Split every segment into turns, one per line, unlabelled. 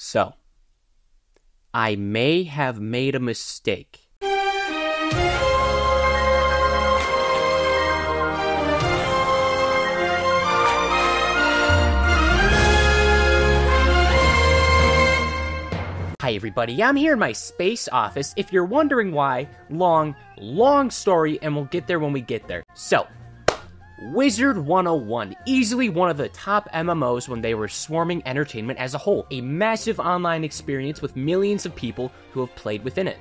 So, I may have made a mistake. Hi everybody, I'm here in my space office. If you're wondering why, long story, and we'll get there when we get there. So, Wizard 101, easily one of the top MMOs when they were swarming entertainment as a whole. A massive online experience with millions of people who have played within it.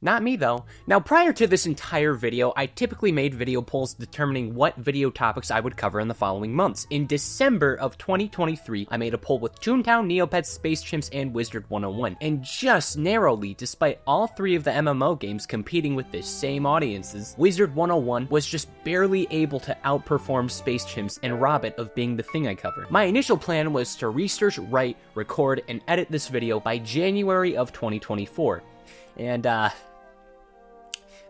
Not me though. Now prior to this entire video, I typically made video polls determining what video topics I would cover in the following months. In December of 2023, I made a poll with Toontown, Neopets, Space Chimps, and Wizard 101, and just narrowly, despite all three of the MMO games competing with the same audiences, Wizard 101 was just barely able to outperform Space Chimps and rob it of being the thing I cover. My initial plan was to research, write, record, and edit this video by January of 2024. And,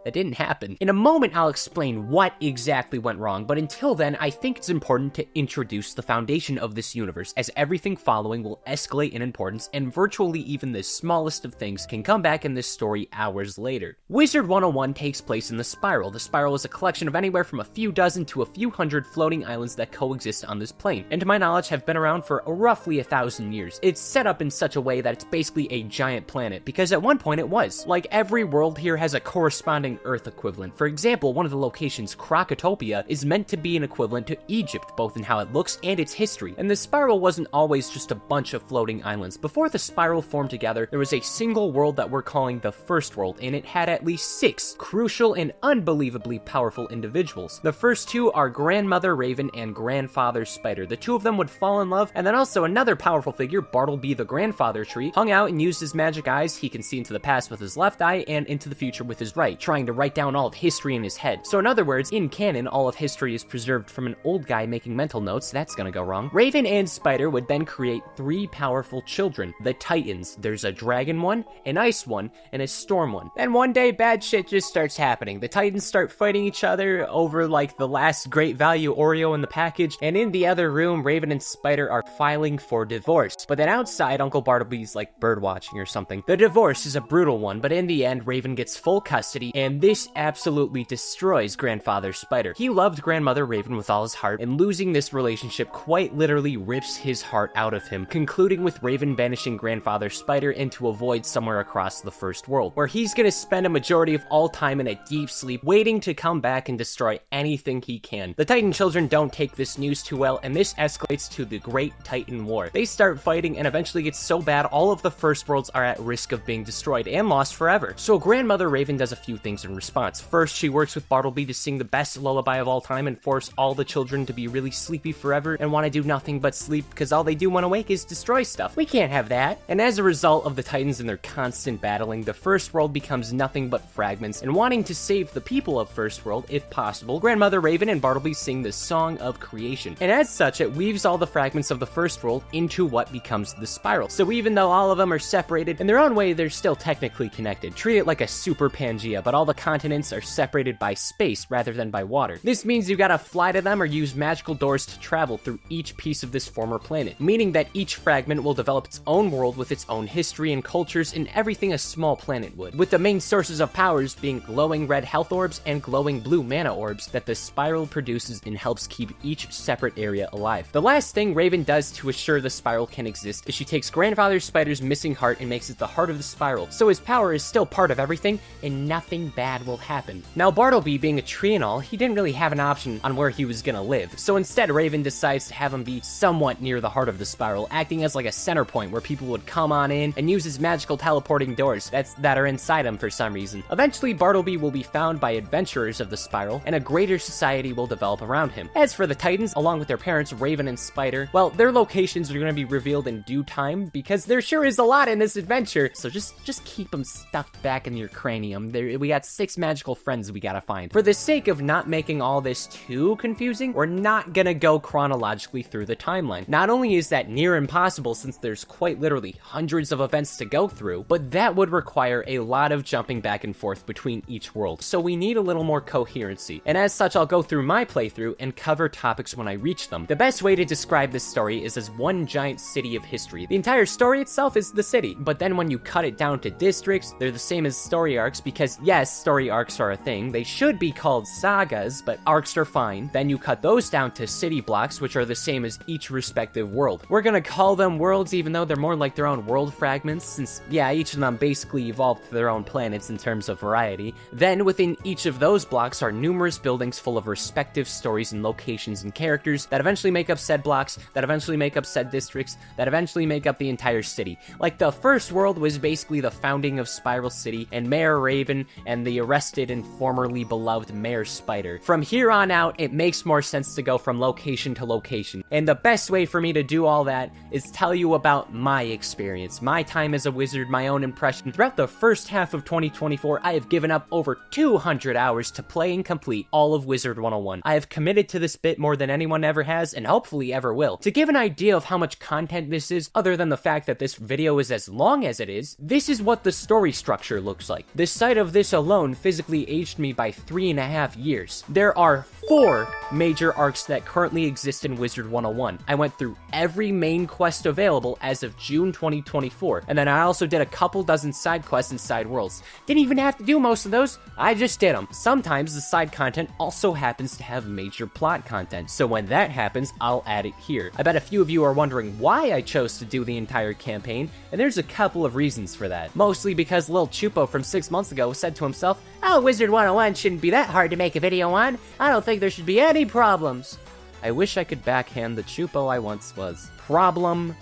that didn't happen. In a moment, I'll explain what exactly went wrong, but until then, I think it's important to introduce the foundation of this universe, as everything following will escalate in importance, and virtually even the smallest of things can come back in this story hours later. Wizard 101 takes place in the Spiral. The Spiral is a collection of anywhere from a few dozen to a few hundred floating islands that coexist on this plane, and to my knowledge have been around for roughly 1,000 years. It's set up in such a way that it's basically a giant planet, because at one point it was. Like, every world here has a corresponding Earth equivalent. For example, one of the locations, Krokotopia, is meant to be an equivalent to Egypt, both in how it looks and its history. And the Spiral wasn't always just a bunch of floating islands. Before the Spiral formed together, there was a single world that we're calling the First World, and it had at least 6 crucial and unbelievably powerful individuals. The first two are Grandmother Raven and Grandfather Spider. The two of them would fall in love, and then also another powerful figure, Bartleby the Grandfather Tree, hung out and used his magic eyes. He can see into the past with his left eye and into the future with his right, trying to write down all of history in his head. So in other words, in canon, all of history is preserved from an old guy making mental notes. That's gonna go wrong. Raven and Spider would then create 3 powerful children, the Titans. There's a dragon one, an ice one, and a storm one. Then one day, bad shit just starts happening. The Titans start fighting each other over, like, the last great value Oreo in the package, and in the other room, Raven and Spider are filing for divorce. But then outside, Uncle Bartleby's, like, bird watching or something. The divorce is a brutal one, but in the end, Raven gets full custody, and this absolutely destroys Grandfather Spider. He loved Grandmother Raven with all his heart, and losing this relationship quite literally rips his heart out of him, concluding with Raven banishing Grandfather Spider into a void somewhere across the First World, where he's gonna spend a majority of all time in a deep sleep, waiting to come back and destroy anything he can. The Titan children don't take this news too well, and this escalates to the Great Titan War. They start fighting, and eventually gets so bad, all of the First Worlds are at risk of being destroyed and lost forever. So Grandmother Raven does a few things in response. First, she works with Bartleby to sing the best lullaby of all time and force all the children to be really sleepy forever and want to do nothing but sleep, because all they do when awake is destroy stuff. We can't have that. And as a result of the Titans and their constant battling, the First World becomes nothing but fragments, and wanting to save the people of First World, if possible, Grandmother Raven and Bartleby sing the Song of Creation. And as such, it weaves all the fragments of the First World into what becomes the Spiral. So even though all of them are separated, in their own way, they're still technically connected. Treat it like a super Pangea, but all the continents are separated by space rather than by water. This means you gotta fly to them or use magical doors to travel through each piece of this former planet, meaning that each fragment will develop its own world with its own history and cultures and everything a small planet would, with the main sources of powers being glowing red health orbs and glowing blue mana orbs that the Spiral produces and helps keep each separate area alive. The last thing Raven does to assure the Spiral can exist is she takes Grandfather Spider's missing heart and makes it the heart of the Spiral, so his power is still part of everything and nothing bad will happen. Now Bartleby, being a tree and all, he didn't really have an option on where he was gonna live, so instead Raven decides to have him be somewhat near the heart of the Spiral, acting as like a center point where people would come on in and use his magical teleporting doors that are inside him for some reason. Eventually Bartleby will be found by adventurers of the Spiral, and a greater society will develop around him. As for the Titans, along with their parents Raven and Spider, well, their locations are gonna be revealed in due time, because there sure is a lot in this adventure, so just keep them stuffed back in your cranium. We got got 6 magical friends we gotta find. For the sake of not making all this too confusing, we're not gonna go chronologically through the timeline. Not only is that near impossible since there's quite literally hundreds of events to go through, but that would require a lot of jumping back and forth between each world. So we need a little more coherency. And as such, I'll go through my playthrough and cover topics when I reach them. The best way to describe this story is as one giant city of history. The entire story itself is the city, but then when you cut it down to districts, they're the same as story arcs because yes, story arcs are a thing. They should be called sagas, but arcs are fine. Then you cut those down to city blocks, which are the same as each respective world. We're gonna call them worlds even though they're more like their own world fragments, since yeah, each of them basically evolved to their own planets in terms of variety. Then within each of those blocks are numerous buildings full of respective stories and locations and characters that eventually make up said blocks, that eventually make up said districts, that eventually make up the entire city. Like the first world was basically the founding of Spiral City and Mayor Raven and the arrested and formerly beloved Mayor Spider. From here on out, it makes more sense to go from location to location. And the best way for me to do all that is tell you about my experience, my time as a wizard, my own impression. Throughout the first half of 2024, I have given up over 200 hours to play and complete all of Wizard 101. I have committed to this bit more than anyone ever has, and hopefully ever will. To give an idea of how much content this is, other than the fact that this video is as long as it is, this is what the story structure looks like. The sight of this alone physically aged me by 3.5 years. There are 4 major arcs that currently exist in Wizard 101. I went through every main quest available as of June 2024, and then I also did a couple dozen side quests and side worlds. Didn't even have to do most of those, I just did them. Sometimes the side content also happens to have major plot content, so when that happens, I'll add it here. I bet a few of you are wondering why I chose to do the entire campaign, and there's a couple of reasons for that. Mostly because Lil Chupo from 6 months ago said to himself, "Oh, Wizard 101 shouldn't be that hard to make a video on. I don't think there should be any problems." I wish I could backhand the Chupo I once was. Problem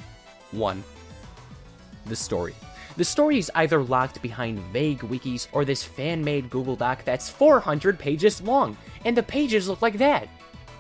1. The story. The story is either locked behind vague wikis or this fan-made Google Doc that's 400 pages long, and the pages look like that.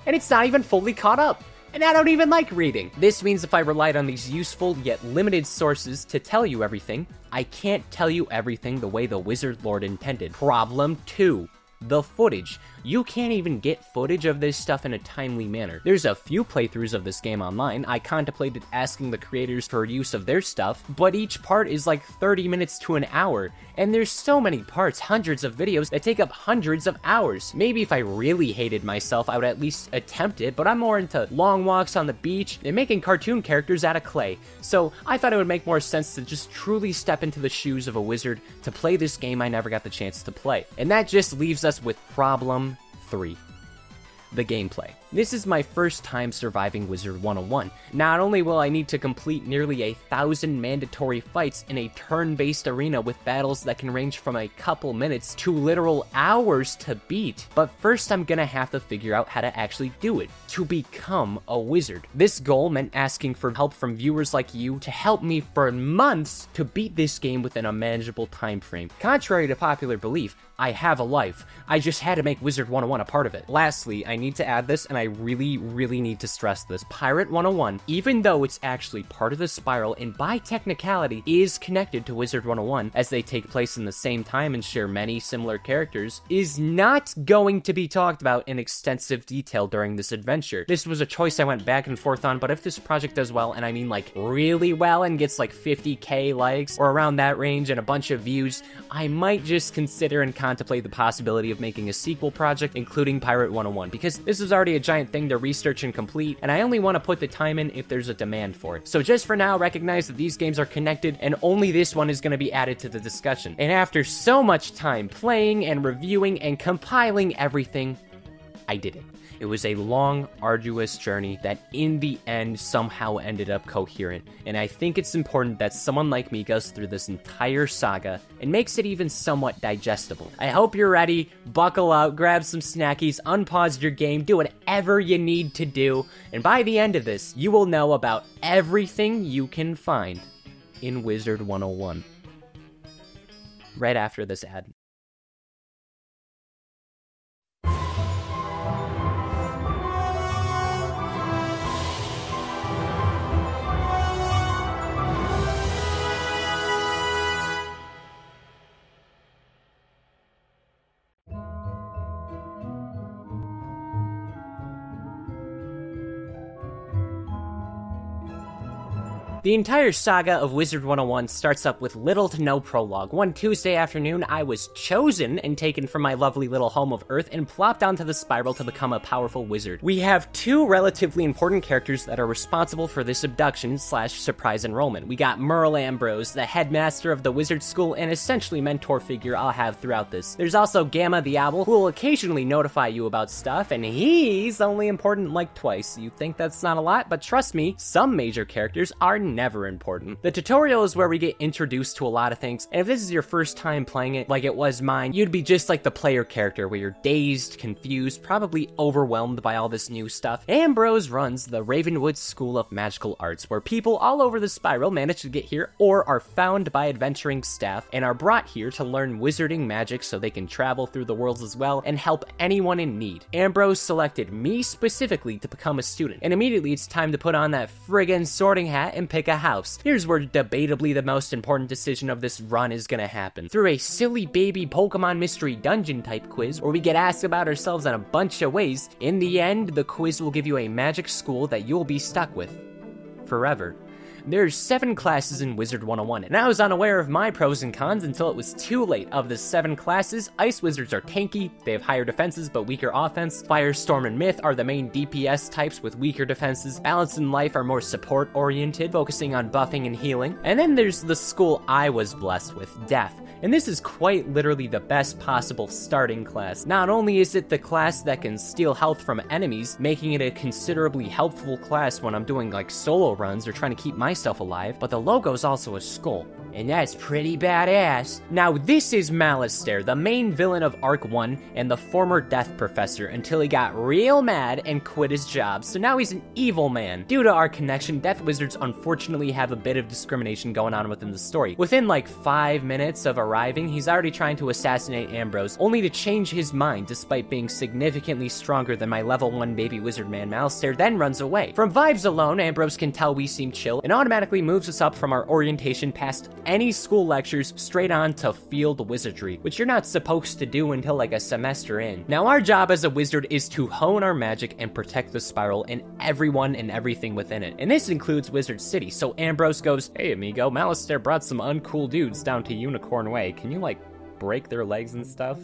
And it's not even fully caught up. And I don't even like reading. This means if I relied on these useful yet limited sources to tell you everything, I can't tell you everything the way the Wizard Lord intended. Problem 2. The footage. You can't even get footage of this stuff in a timely manner. There's a few playthroughs of this game online. I contemplated asking the creators for use of their stuff, but each part is like 30 minutes to an hour, and there's so many parts, hundreds of videos that take up hundreds of hours. Maybe if I really hated myself, I would at least attempt it, but I'm more into long walks on the beach and making cartoon characters out of clay. So I thought it would make more sense to just truly step into the shoes of a wizard to play this game I never got the chance to play. And that just leaves us with problem 3. The gameplay. This is my first time surviving Wizard 101. Not only will I need to complete nearly 1,000 mandatory fights in a turn-based arena with battles that can range from a couple minutes to literal hours to beat, but first I'm gonna have to figure out how to actually do it, to become a wizard. This goal meant asking for help from viewers like you to help me for months to beat this game within a manageable time frame. Contrary to popular belief, I have a life. I just had to make Wizard 101 a part of it. Lastly, I need to add this, and I really need to stress this. Pirate 101, even though it's actually part of the Spiral and by technicality is connected to Wizard 101 as they take place in the same time and share many similar characters, is not going to be talked about in extensive detail during this adventure. This was a choice I went back and forth on, but if this project does well, and I mean like really well, and gets like 50k likes or around that range and a bunch of views, I might just consider and contemplate the possibility of making a sequel project including Pirate 101, because this is already a giant thing to research and complete, and I only want to put the time in if there's a demand for it. So just for now, recognize that these games are connected, and only this one is going to be added to the discussion. And after so much time playing and reviewing and compiling everything, I did it. It was a long, arduous journey that in the end somehow ended up coherent, and I think it's important that someone like me goes through this entire saga and makes it even somewhat digestible. I hope you're ready, buckle up, grab some snackies, unpause your game, do whatever you need to do, and by the end of this, you will know about everything you can find in Wizard 101. Right after this ad. The entire saga of Wizard 101 starts up with little to no prologue. One Tuesday afternoon, I was chosen and taken from my lovely little home of Earth and plopped onto the spiral to become a powerful wizard. We have two relatively important characters that are responsible for this abduction / surprise enrollment. We got Merle Ambrose, the headmaster of the wizard school and essentially mentor figure I'll have throughout this. There's also Gamma the Owl, who will occasionally notify you about stuff, and he's only important like twice. You think that's not a lot, but trust me, some major characters are never important. The tutorial is where we get introduced to a lot of things, and if this is your first time playing it, like it was mine, you'd be just like the player character, where you're dazed, confused, probably overwhelmed by all this new stuff. Ambrose runs the Ravenwood School of Magical Arts, where people all over the spiral manage to get here or are found by adventuring staff and are brought here to learn wizarding magic so they can travel through the worlds as well and help anyone in need. Ambrose selected me specifically to become a student, and immediately it's time to put on that friggin' sorting hat and pick a house. Here's where debatably the most important decision of this run is gonna happen. Through a silly baby Pokemon mystery dungeon type quiz, where we get asked about ourselves in a bunch of ways, in the end, the quiz will give you a magic school that you'll be stuck with forever. There's 7 classes in Wizard 101, and I was unaware of my pros and cons until it was too late. Of the 7 classes, Ice Wizards are tanky, they have higher defenses but weaker offense. Fire, Storm, and Myth are the main DPS types with weaker defenses. Balance and Life are more support-oriented, focusing on buffing and healing. And then there's the school I was blessed with, Death. And this is quite literally the best possible starting class. Not only is it the class that can steal health from enemies, making it a considerably helpful class when I'm doing like solo runs or trying to keep myself alive, but the logo's also a skull, and that's pretty badass. Now this is Malistaire, the main villain of Arc 1 and the former Death Professor, until he got real mad and quit his job, so now he's an evil man. Due to our connection, Death Wizards unfortunately have a bit of discrimination going on within the story. Within like 5 minutes of arriving, he's already trying to assassinate Ambrose, only to change his mind despite being significantly stronger than my level 1 baby wizard man. Malistaire then runs away. From vibes alone, Ambrose can tell we seem chill and automatically moves us up from our orientation past any school lectures straight on to field wizardry, which you're not supposed to do until like a semester in. Now our job as a wizard is to hone our magic and protect the spiral and everyone and everything within it, and this includes Wizard City. So Ambrose goes, "Hey amigo, Malistaire brought some uncool dudes down to Unicorn Way. Can you like break their legs and stuff?"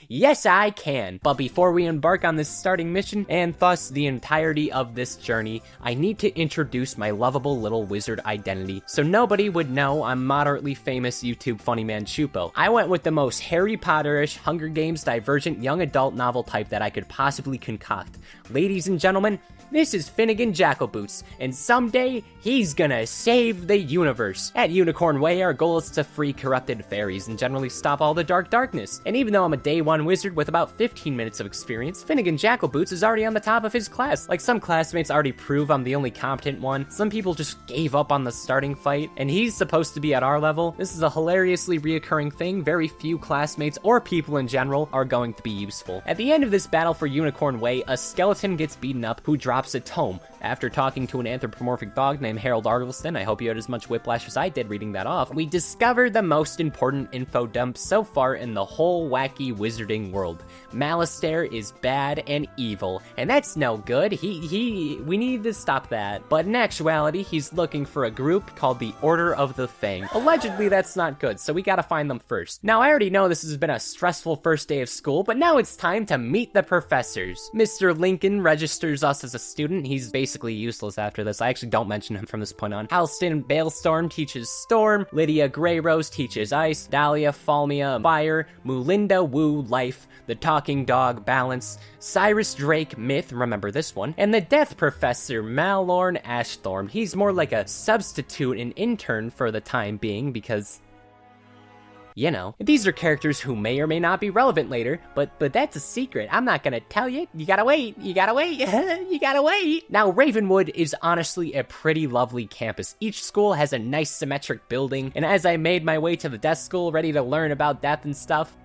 Yes, I can. But before we embark on this starting mission, and thus the entirety of this journey, I need to introduce my lovable little wizard identity, so nobody would know I'm moderately famous YouTube funny man Chupo. I went with the most Harry Potter-ish, Hunger Games divergent young adult novel type that I could possibly concoct. Ladies and gentlemen, this is Finnegan Jackalboots, and someday, he's gonna save the universe. At Unicorn Way, our goal is to free corrupted fairies and generally stop all the darkness. And even though I'm a day 1 wizard with about 15 minutes of experience, Finnegan Jackalboots is already on the top of his class. Like, some classmates already prove I'm the only competent one, some people just gave up on the starting fight, and he's supposed to be at our level. This is a hilariously reoccurring thing. Very few classmates, or people in general, are going to be useful. At the end of this battle for Unicorn Way, a skeleton gets beaten up who drops a tome. After talking to an anthropomorphic dog named Harold Argleston, I hope you had as much whiplash as I did reading that off, we discovered the most important info dump so far in the whole wacky wizarding world. Malistaire is bad and evil, and that's no good. We need to stop that. But in actuality, he's looking for a group called the Order of the Fang. Allegedly, that's not good, so we gotta find them first. Now, I already know this has been a stressful first day of school, but now it's time to meet the professors. Mr. Lincoln registers us as a student. He's basically useless after this. I actually don't mention him from this point on. Halston Balestorm teaches Storm. Lydia Greyrose teaches Ice. Dahlia Falmia Fire. Mulinda Wu Life. The Talking Dog Balance. Cyrus Drake Myth, remember this one. And the Death Professor Malorn Ashthorn. He's more like a substitute and intern for the time being because, you know, these are characters who may or may not be relevant later, but that's a secret. I'm not gonna tell you. You gotta wait. You gotta wait. You gotta wait. Now, Ravenwood is honestly a pretty lovely campus. Each school has a nice symmetric building, and as I made my way to the death school, ready to learn about death and stuff,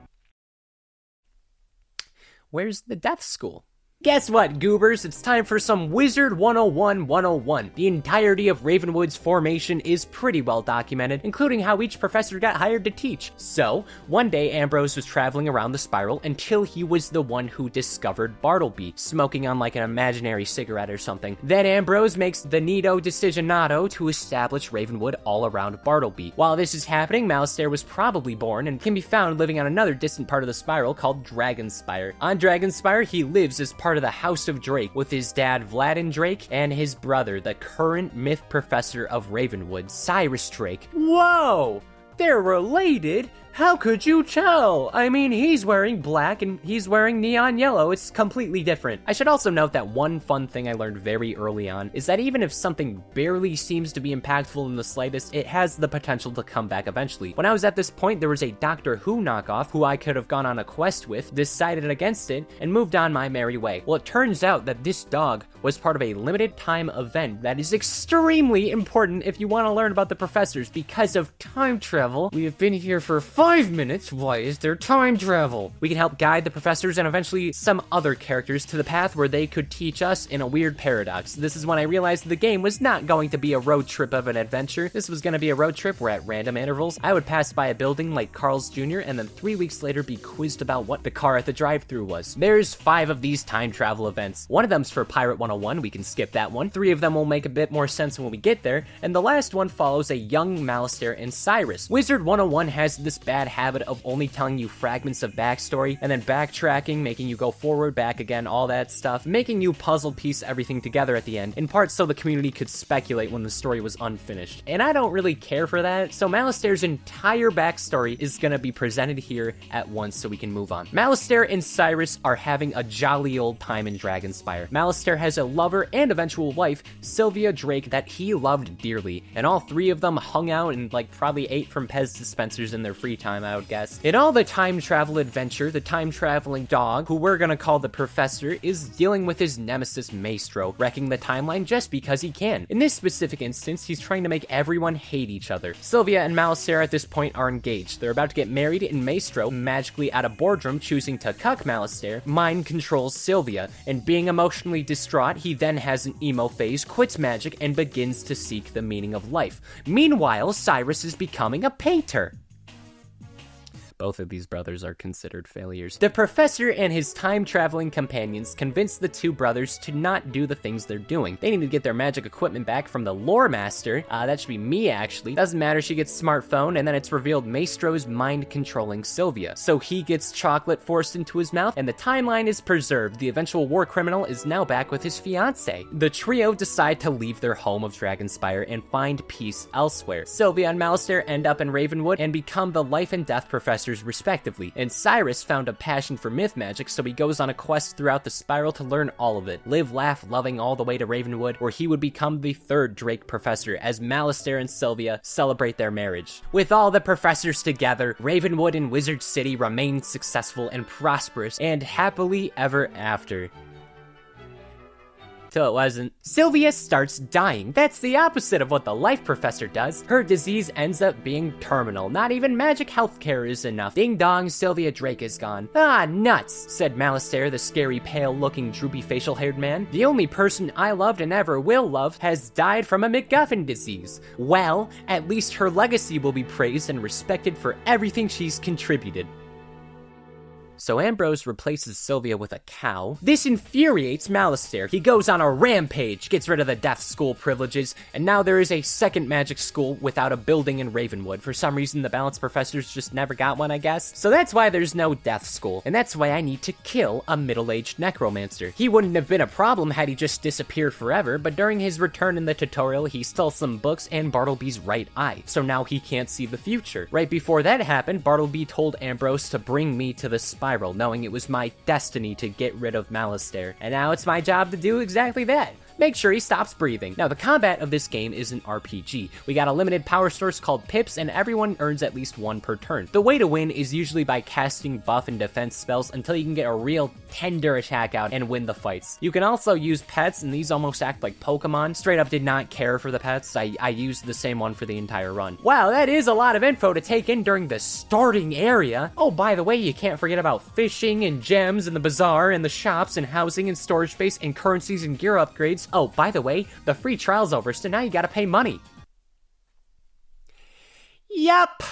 where's the death school? Guess what, goobers? It's time for some Wizard 101 101. The entirety of Ravenwood's formation is pretty well documented, including how each professor got hired to teach. So, one day Ambrose was traveling around the spiral until he was the one who discovered Bartleby, smoking on like an imaginary cigarette or something. Then Ambrose makes the neato decisionato to establish Ravenwood all around Bartleby. While this is happening, Malastare was probably born and can be found living on another distant part of the spiral called Dragonspire. On Dragonspire, he lives as part of the House of Drake with his dad Vladin Drake and his brother, the current myth professor of Ravenwood, Cyrus Drake. Whoa! They're related? How could you tell? I mean, he's wearing black and he's wearing neon yellow. It's completely different. I should also note that one fun thing I learned very early on is that even if something barely seems to be impactful in the slightest, it has the potential to come back eventually. When I was at this point, there was a Doctor Who knockoff who I could have gone on a quest with, decided against it, and moved on my merry way. Well, it turns out that this dog was part of a limited time event that is extremely important if you want to learn about the professors because of time travel. We have been here for 5 minutes. Why is there time travel? We can help guide the professors and eventually some other characters to the path where they could teach us in a weird paradox. This is when I realized the game was not going to be a road trip of an adventure. This was going to be a road trip where at random intervals, I would pass by a building like Carl's Jr. and then 3 weeks later be quizzed about what the car at the drive-thru was. There's 5 of these time travel events. One of them's for Pirate 101. We can skip that one. 3 of them will make a bit more sense when we get there. And the last one follows a young Malastare and Cyrus. Wizard 101 has this bad habit of only telling you fragments of backstory and then backtracking, making you go forward, back again, all that stuff, making you puzzle piece everything together at the end, in part so the community could speculate when the story was unfinished. And I don't really care for that, so Malastare's entire backstory is gonna be presented here at once so we can move on. Malastare and Cyrus are having a jolly old time in Dragonspire. Malastare has a lover and eventual wife, Sylvia Drake, that he loved dearly, and all 3 of them hung out and like probably ate from Pez dispensers in their free time, I would guess. In all the time travel adventure, the time traveling dog, who we're gonna call the Professor, is dealing with his nemesis Maestro, wrecking the timeline just because he can. In this specific instance, he's trying to make everyone hate each other. Sylvia and Malastare at this point are engaged. They're about to get married, and Maestro, magically at a boardroom choosing to cuck Malastare, mind controls Sylvia, and being emotionally distraught, he then has an emo phase, quits magic, and begins to seek the meaning of life. Meanwhile, Cyrus is becoming a painter. Both of these brothers are considered failures. The professor and his time-traveling companions convince the 2 brothers to not do the things they're doing. They need to get their magic equipment back from the lore master. That should be me, actually. Doesn't matter, she gets smartphone, and then it's revealed Maestro's mind-controlling Sylvia. So he gets chocolate forced into his mouth, and the timeline is preserved. The eventual war criminal is now back with his fiancée. The trio decide to leave their home of Dragonspire and find peace elsewhere. Sylvia and Malastare end up in Ravenwood and become the life and death professors respectively, and Cyrus found a passion for myth magic, so he goes on a quest throughout the spiral to learn all of it, live, laugh, loving all the way to Ravenwood, where he would become the 3rd Drake Professor as Malastare and Sylvia celebrate their marriage. With all the professors together, Ravenwood and Wizard City remain successful and prosperous and happily ever after. So it wasn't. Sylvia starts dying. That's the opposite of what the life professor does. Her disease ends up being terminal. Not even magic healthcare is enough. Ding dong, Sylvia Drake is gone. Ah, nuts, said Malastare, the scary, pale-looking, droopy facial-haired man. The only person I loved and ever will love has died from a MacGuffin disease. Well, at least her legacy will be praised and respected for everything she's contributed. So Ambrose replaces Sylvia with a cow. This infuriates Malastare. He goes on a rampage, gets rid of the death school privileges, and now there is a 2nd magic school without a building in Ravenwood. For some reason, the balance professors just never got one, I guess. So that's why there's no death school, and that's why I need to kill a middle-aged necromancer. He wouldn't have been a problem had he just disappeared forever, but during his return in the tutorial, he stole some books and Bartleby's right eye, so now he can't see the future. Right before that happened, Bartleby told Ambrose to bring me to the spiral, knowing it was my destiny to get rid of Malastare. And now it's my job to do exactly that. make sure he stops breathing. Now, the combat of this game is an RPG. We got a limited power source called pips, and everyone earns at least one per turn. The way to win is usually by casting buff and defense spells until you can get a real tender attack out and win the fights. You can also use pets, and these almost act like Pokemon. Straight up did not care for the pets. I used the same one for the entire run. Wow, that is a lot of info to take in during the starting area. Oh, by the way, you can't forget about fishing and gems and the bazaar and the shops and housing and storage space and currencies and gear upgrades. Oh, by the way, the free trial's over, so now you gotta pay money. Yep.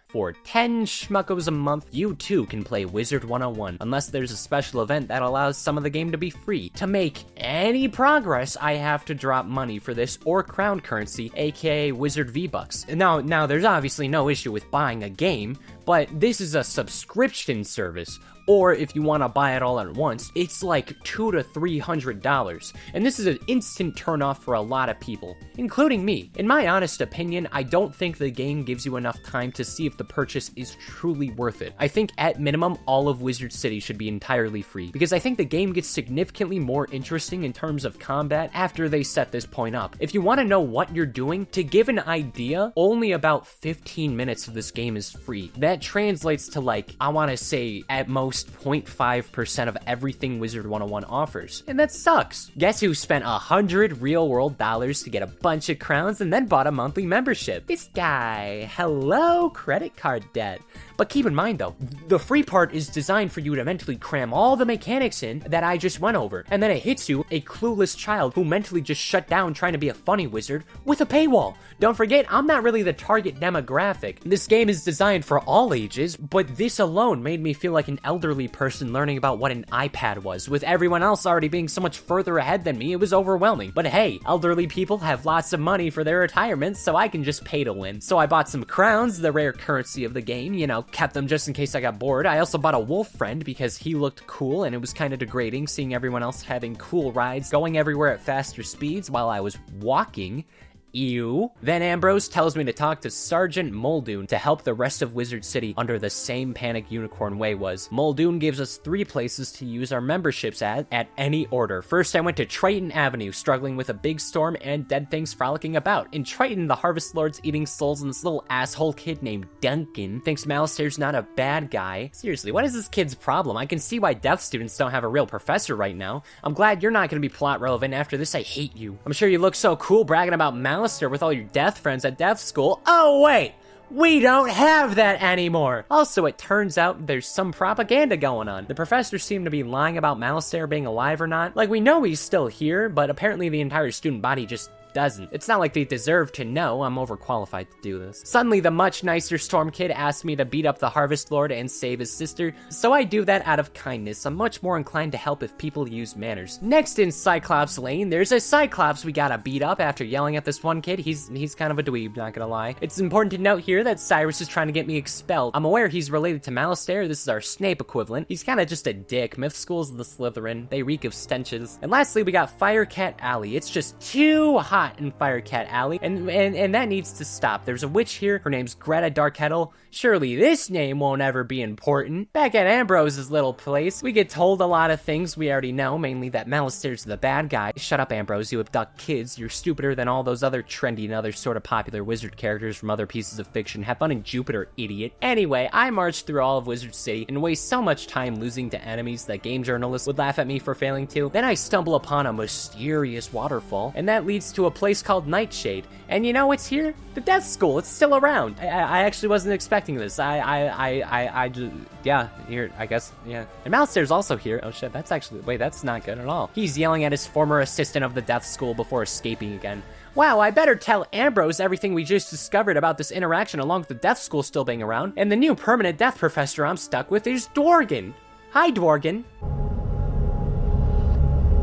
For 10 schmuckos a month, you too can play Wizard 101, unless there's a special event that allows some of the game to be free. To make any progress, I have to drop money for this or crown currency, aka Wizard V-Bucks. Now, there's obviously no issue with buying a game, but this is a subscription service. Or if you want to buy it all at once, it's like $200 to $300. And this is an instant turnoff for a lot of people, including me. In my honest opinion, I don't think the game gives you enough time to see if the purchase is truly worth it. I think at minimum, all of Wizard City should be entirely free, because I think the game gets significantly more interesting in terms of combat after they set this point up. If you want to know what you're doing, to give an idea, only about 15 minutes of this game is free. That translates to like, I want to say at most 0.5% of everything Wizard 101 offers. And that sucks. Guess who spent $100 real-world dollars to get a bunch of crowns and then bought a monthly membership? This guy. Hello, credit card debt. But keep in mind though, the free part is designed for you to mentally cram all the mechanics in that I just went over, and then it hits you, a clueless child who mentally just shut down trying to be a funny wizard, with a paywall. Don't forget, I'm not really the target demographic. This game is designed for all ages, but this alone made me feel like an elderly person learning about what an iPad was. With everyone else already being so much further ahead than me, it was overwhelming. But hey, elderly people have lots of money for their retirement, so I can just pay to win. So I bought some crowns, the rare currency of the game, you know, kept them just in case I got bored. I also bought a wolf friend because he looked cool, and it was kind of degrading seeing everyone else having cool rides, going everywhere at faster speeds while I was walking. Ew. Then Ambrose tells me to talk to Sergeant Muldoon to help the rest of Wizard City under the same Panic Unicorn Way was. Muldoon gives us 3 places to use our memberships at any order. First, I went to Triton Avenue, struggling with a big storm and dead things frolicking about. In Triton, the Harvest Lord's eating souls, and this little asshole kid named Duncan thinks Malastaire's not a bad guy. Seriously, what is this kid's problem? I can see why deaf students don't have a real professor right now. I'm glad you're not going to be plot relevant after this. I hate you. I'm sure you look so cool bragging about Malastare with all your deaf friends at deaf school. Oh wait, we don't have that anymore. Also, it turns out there's some propaganda going on. The professors seem to be lying about Malastare being alive or not. Like, we know he's still here, but apparently the entire student body just doesn't. It's not like they deserve to know. I'm overqualified to do this. Suddenly, the much nicer Storm Kid asked me to beat up the Harvest Lord and save his sister, so I do that out of kindness. I'm much more inclined to help if people use manners. Next in Cyclops Lane, there's a Cyclops we gotta beat up after yelling at this one kid. He's kind of a dweeb, not gonna lie. It's important to note here that Cyrus is trying to get me expelled. I'm aware he's related to Malastare. This is our Snape equivalent. He's kind of just a dick. Myth School's the Slytherin. They reek of stenches. And lastly, we got Firecat Alley. It's just too hot in Firecat Alley, and that needs to stop. There's a witch here. Her name's Greta Darkettle. Surely this name won't ever be important. Back at Ambrose's little place, we get told a lot of things we already know, mainly that Malastaire's the bad guy. Shut up, Ambrose. You abduct kids. You're stupider than all those other trendy and other sort of popular wizard characters from other pieces of fiction. Have fun in Jupiter, idiot. Anyway, I marched through all of Wizard City and waste so much time losing to enemies that game journalists would laugh at me for failing to. Then I stumble upon a mysterious waterfall, and that leads to a place called Nightshade. And you know what's here? The Death School. It's still around. I actually wasn't expecting this. I just, yeah, here, I guess, yeah. And Malastaire's also here. Oh shit, that's actually, wait, that's not good at all. He's yelling at his former assistant of the Death School before escaping again. Wow, I better tell Ambrose everything we just discovered about this interaction along with the Death School still being around. And the new permanent death professor I'm stuck with is Dworgen. Hi, Dworgen.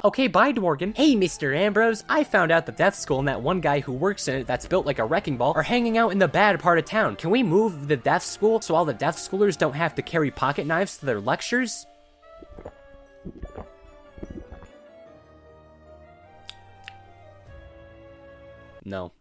Okay, bye, Dworgen. Hey, Mr. Ambrose, I found out the Death School and that one guy who works in it that's built like a wrecking ball are hanging out in the bad part of town. Can we move the Death School so all the Death Schoolers don't have to carry pocket knives to their lectures? No.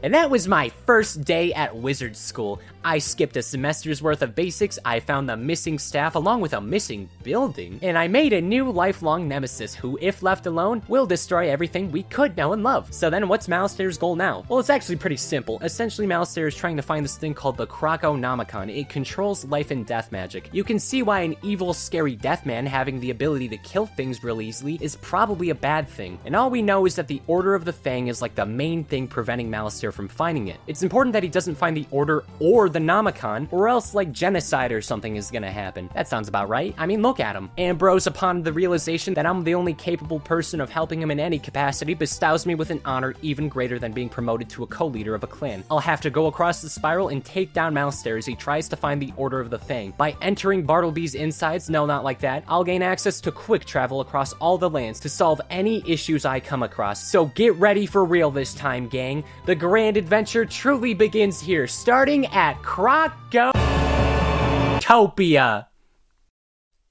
And that was my first day at wizard school. I skipped a semester's worth of basics, I found the missing staff along with a missing building, and I made a new lifelong nemesis who, if left alone, will destroy everything we could know and love. So then what's Malistair's goal now? Well, it's actually pretty simple. Essentially, Malistair is trying to find this thing called the Croconomicon. It controls life and death magic. You can see why an evil, scary death man having the ability to kill things real easily is probably a bad thing. And all we know is that the Order of the Fang is like the main thing preventing Malistair from finding it. It's important that he doesn't find the Order or the Nomicon, or else like genocide or something is gonna happen. That sounds about right. I mean, look at him. Ambrose, upon the realization that I'm the only capable person of helping him in any capacity, bestows me with an honor even greater than being promoted to a co-leader of a clan. I'll have to go across the spiral and take down Malistair as he tries to find the Order of the Fang. By entering Bartleby's insides, no, not like that, I'll gain access to quick travel across all the lands to solve any issues I come across. So get ready for real this time, gang. The grand adventure truly begins here, starting at Crocotopia.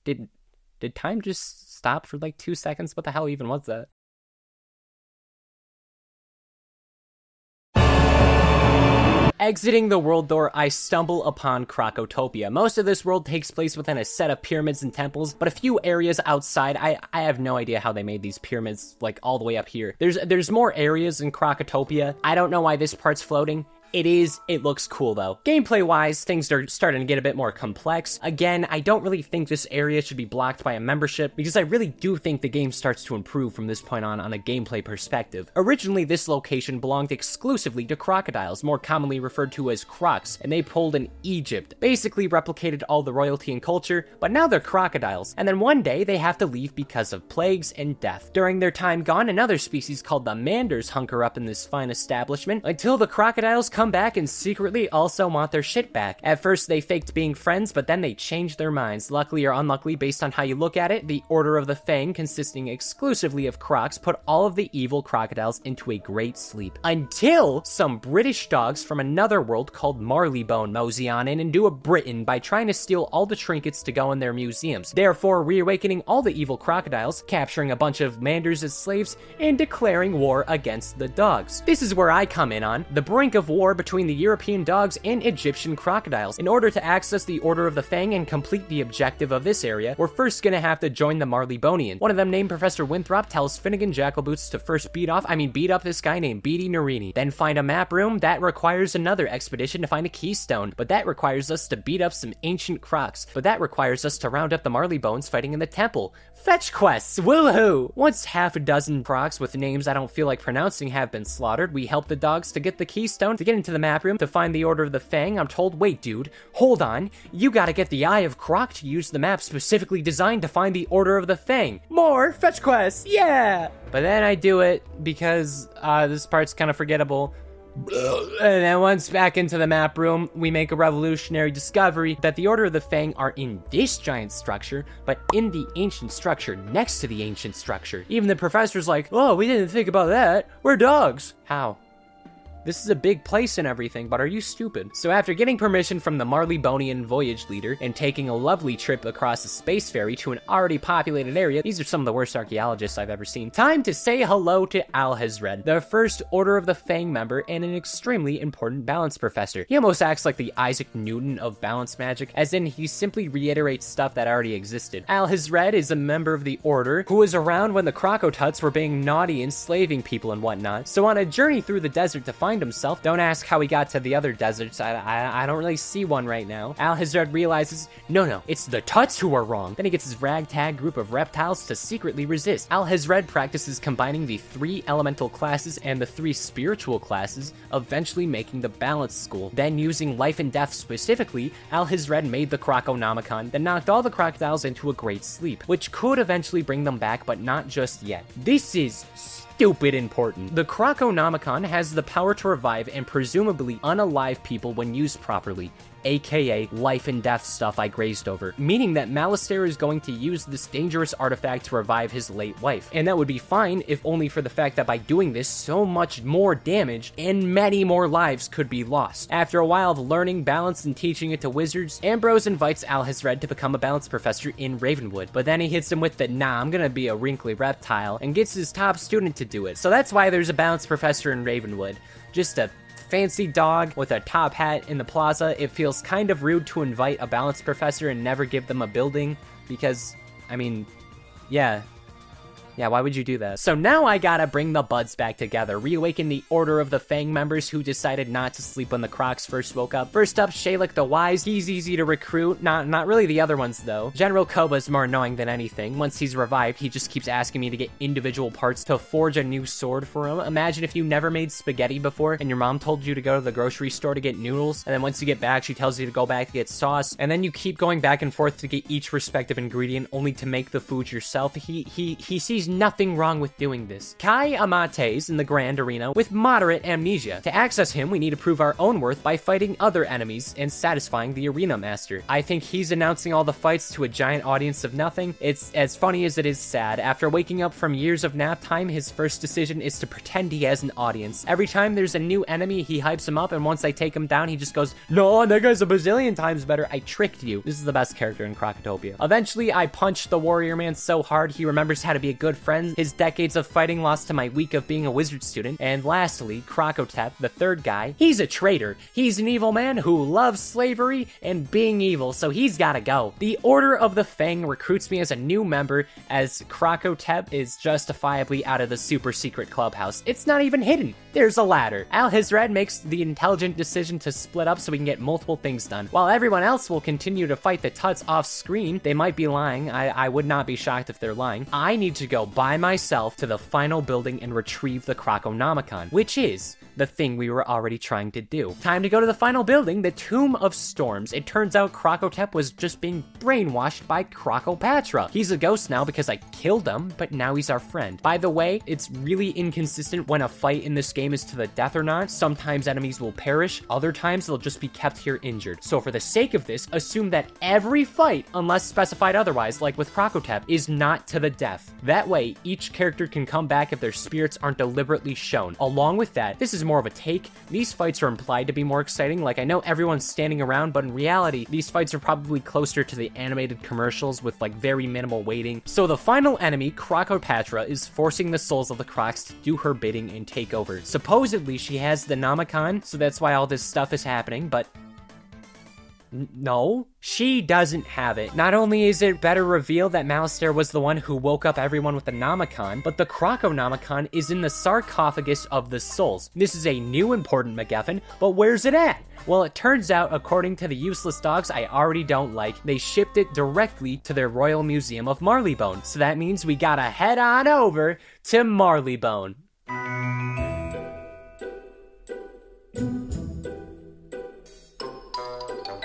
Did time just stop for like 2 seconds? What the hell even was that? Exiting the world door, I stumble upon Crocotopia. Most of this world takes place within a set of pyramids and temples, but a few areas outside, I have no idea how they made these pyramids, like, all the way up here. There's more areas in Crocotopia. I don't know why this part's floating. It looks cool though. Gameplay-wise, things are starting to get a bit more complex. Again, I don't really think this area should be blocked by a membership, because I really do think the game starts to improve from this point on a gameplay perspective. Originally, this location belonged exclusively to crocodiles, more commonly referred to as crocs, and they pulled in Egypt, basically replicated all the royalty and culture, but now they're crocodiles, and then one day they have to leave because of plagues and death. During their time gone, another species called the Manders hunker up in this fine establishment, until the crocodiles come back and secretly also want their shit back. At first they faked being friends, but then they changed their minds. Luckily or unluckily, based on how you look at it, the Order of the Fang, consisting exclusively of crocs, put all of the evil crocodiles into a great sleep. Until some British dogs from another world called Marleybone mosey on in and do a Britain by trying to steal all the trinkets to go in their museums, therefore reawakening all the evil crocodiles, capturing a bunch of Manders as slaves, and declaring war against the dogs. This is where I come in on the brink of war between the European dogs and Egyptian crocodiles. In order to access the Order of the Fang and complete the objective of this area, we're first gonna have to join the Marleybonian. One of them, named Professor Winthrop, tells Finnegan Jackalboots to first beat up this guy named Beatty Narini. Then find a map room. That requires another expedition to find a keystone, but that requires us to beat up some ancient crocs, but that requires us to round up the Marleybones fighting in the temple. Fetch quests, woohoo! Once half a dozen crocs with names I don't feel like pronouncing have been slaughtered, we help the dogs to get the keystone, to get into the map room to find the Order of the Fang. I'm told, wait dude, hold on, you gotta get the Eye of Croc to use the map specifically designed to find the Order of the Fang. More fetch quests, yeah! But then I do it because this part's kind of forgettable. And then once back into the map room, we make a revolutionary discovery that the Order of the Fang are in this giant structure, but in the ancient structure next to the ancient structure. Even the professor's like, oh, we didn't think about that. We're dogs. How? This is a big place and everything, but are you stupid? So after getting permission from the Marleybonian voyage leader and taking a lovely trip across a space ferry to an already populated area, these are some of the worst archaeologists I've ever seen, time to say hello to Alhazred, the first Order of the Fang member and an extremely important balance professor. He almost acts like the Isaac Newton of balance magic, as in he simply reiterates stuff that already existed. Alhazred is a member of the Order who was around when the Crocotuts were being naughty, enslaving people and whatnot. So on a journey through the desert to find himself, don't ask how he got to the other deserts, I don't really see one right now. Alhazred realizes, no, it's the Tuts who are wrong. Then he gets his ragtag group of reptiles to secretly resist. Alhazred practices combining the 3 elemental classes and the 3 spiritual classes, eventually making the balance school. Then using life and death specifically, Alhazred made the Croconomicon that knocked all the crocodiles into a great sleep, which could eventually bring them back, but not just yet. This is stupid important. The Croconomicon has the power to revive and presumably unalive people when used properly, aka life and death stuff I grazed over, meaning that Malistair is going to use this dangerous artifact to revive his late wife. And that would be fine if only for the fact that by doing this, so much more damage and many more lives could be lost. After a while of learning balance and teaching it to wizards, Ambrose invites Alhazred to become a balance professor in Ravenwood, but then he hits him with the nah, I'm gonna be a wrinkly reptile, and gets his top student to do it. So that's why there's a balance professor in Ravenwood, just to fancy dog with a top hat in the plaza, it feels kind of rude to invite a balance professor and never give them a building because, I mean, yeah. Yeah, why would you do that? So now I gotta bring the buds back together, reawaken the Order of the Fang members who decided not to sleep when the Crocs first woke up. First up, Shalik the Wise. He's easy to recruit, not really the other ones though. General Koba's more annoying than anything. Once he's revived, he just keeps asking me to get individual parts to forge a new sword for him. Imagine if you never made spaghetti before and your mom told you to go to the grocery store to get noodles, and then once you get back, she tells you to go back to get sauce, and then you keep going back and forth to get each respective ingredient only to make the food yourself. He sees nothing wrong with doing this. Kai Amate's in the Grand Arena with moderate amnesia. To access him, we need to prove our own worth by fighting other enemies and satisfying the Arena Master. I think he's announcing all the fights to a giant audience of nothing. It's as funny as it is sad. After waking up from years of nap time, his first decision is to pretend he has an audience. Every time there's a new enemy, he hypes him up, and once I take him down, he just goes, "No, that guy's a bazillion times better. I tricked you." This is the best character in Crocotopia. Eventually, I punched the Warrior Man so hard he remembers how to be a good friend. His decades of fighting lost to my week of being a wizard student. And lastly, Crocotep, the third guy. He's a traitor. He's an evil man who loves slavery and being evil, so he's gotta go. The Order of the Fang recruits me as a new member, as Crocotep is justifiably out of the super secret clubhouse. It's not even hidden. There's a ladder. Alhizred makes the intelligent decision to split up so we can get multiple things done. While everyone else will continue to fight the Tuts off screen, they might be lying. I would not be shocked if they're lying. I need to go by myself to the final building and retrieve the Croconomicon, which is the thing we were already trying to do. Time to go to the final building, the Tomb of Storms. It turns out Crocotep was just being brainwashed by Crocopatra. He's a ghost now because I killed him, but now he's our friend. By the way, it's really inconsistent when a fight in this game is to the death or not. Sometimes enemies will perish, other times they'll just be kept here injured. So for the sake of this, assume that every fight, unless specified otherwise, like with Crocotep, is not to the death. That way, each character can come back if their spirits aren't deliberately shown. Along with that, this is more of a take. These fights are implied to be more exciting. Like, I know everyone's standing around, but in reality, these fights are probably closer to the animated commercials with like very minimal waiting. So the final enemy, Crocopatra, is forcing the souls of the Crocs to do her bidding and take over. Supposedly, she has the Nomicon, so that's why all this stuff is happening, but no, she doesn't have it. Not only is it better revealed that Malistaire was the one who woke up everyone with the Nomicon, but the Croconomicon is in the sarcophagus of the souls. This is a new important MacGuffin, but where's it at? Well, it turns out, according to the useless dogs I already don't like, they shipped it directly to their Royal Museum of Marleybone. So that means we gotta head on over to Marleybone.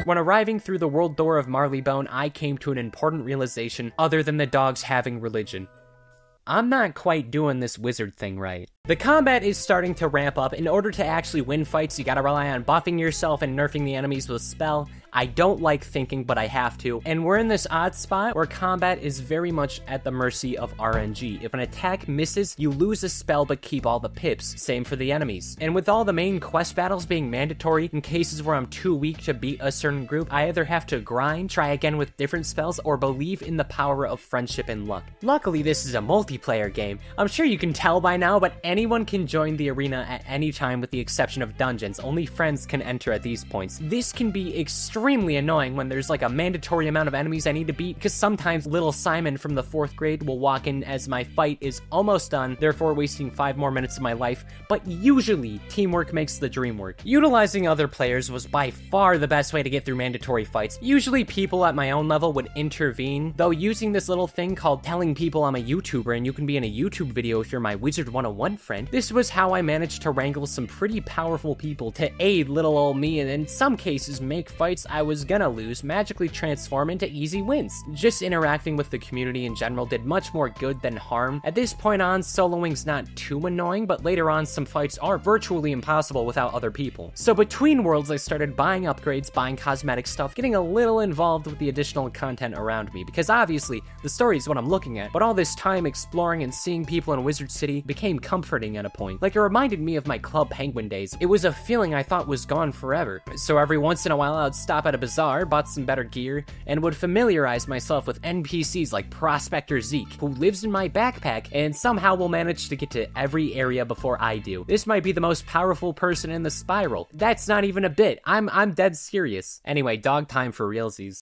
When arriving through the world door of Marleybone, I came to an important realization other than the dogs having religion. I'm not quite doing this wizard thing right. The combat is starting to ramp up. In order to actually win fights, you gotta rely on buffing yourself and nerfing the enemies with spell. I don't like thinking, but I have to. And we're in this odd spot where combat is very much at the mercy of RNG. If an attack misses, you lose a spell but keep all the pips. Same for the enemies. And with all the main quest battles being mandatory, in cases where I'm too weak to beat a certain group, I either have to grind, try again with different spells, or believe in the power of friendship and luck. Luckily, this is a multiplayer game. I'm sure you can tell by now, but anyone can join the arena at any time with the exception of dungeons. Only friends can enter at these points. This can be extremely annoying when there's like a mandatory amount of enemies I need to beat, because sometimes little Simon from the 4th grade will walk in as my fight is almost done, therefore wasting 5 more minutes of my life, but usually teamwork makes the dream work. Utilizing other players was by far the best way to get through mandatory fights. Usually people at my own level would intervene, though using this little thing called telling people I'm a YouTuber and you can be in a YouTube video if you're my Wizard 101 friend, this was how I managed to wrangle some pretty powerful people to aid little old me, and in some cases make fights I was gonna lose magically transform into easy wins. Just interacting with the community in general did much more good than harm. At this point on, soloing's not too annoying, but later on some fights are virtually impossible without other people. So between worlds I started buying upgrades, buying cosmetic stuff, getting a little involved with the additional content around me, because obviously the story is what I'm looking at, but all this time exploring and seeing people in Wizard City became comfort comforting at a point. Like, it reminded me of my Club Penguin days. It was a feeling I thought was gone forever. So every once in a while I'd stop at a bazaar, bought some better gear, and would familiarize myself with NPCs like Prospector Zeke, who lives in my backpack and somehow will manage to get to every area before I do. This might be the most powerful person in the spiral. That's not even a bit. I'm dead serious. Anyway, dog time for realsies.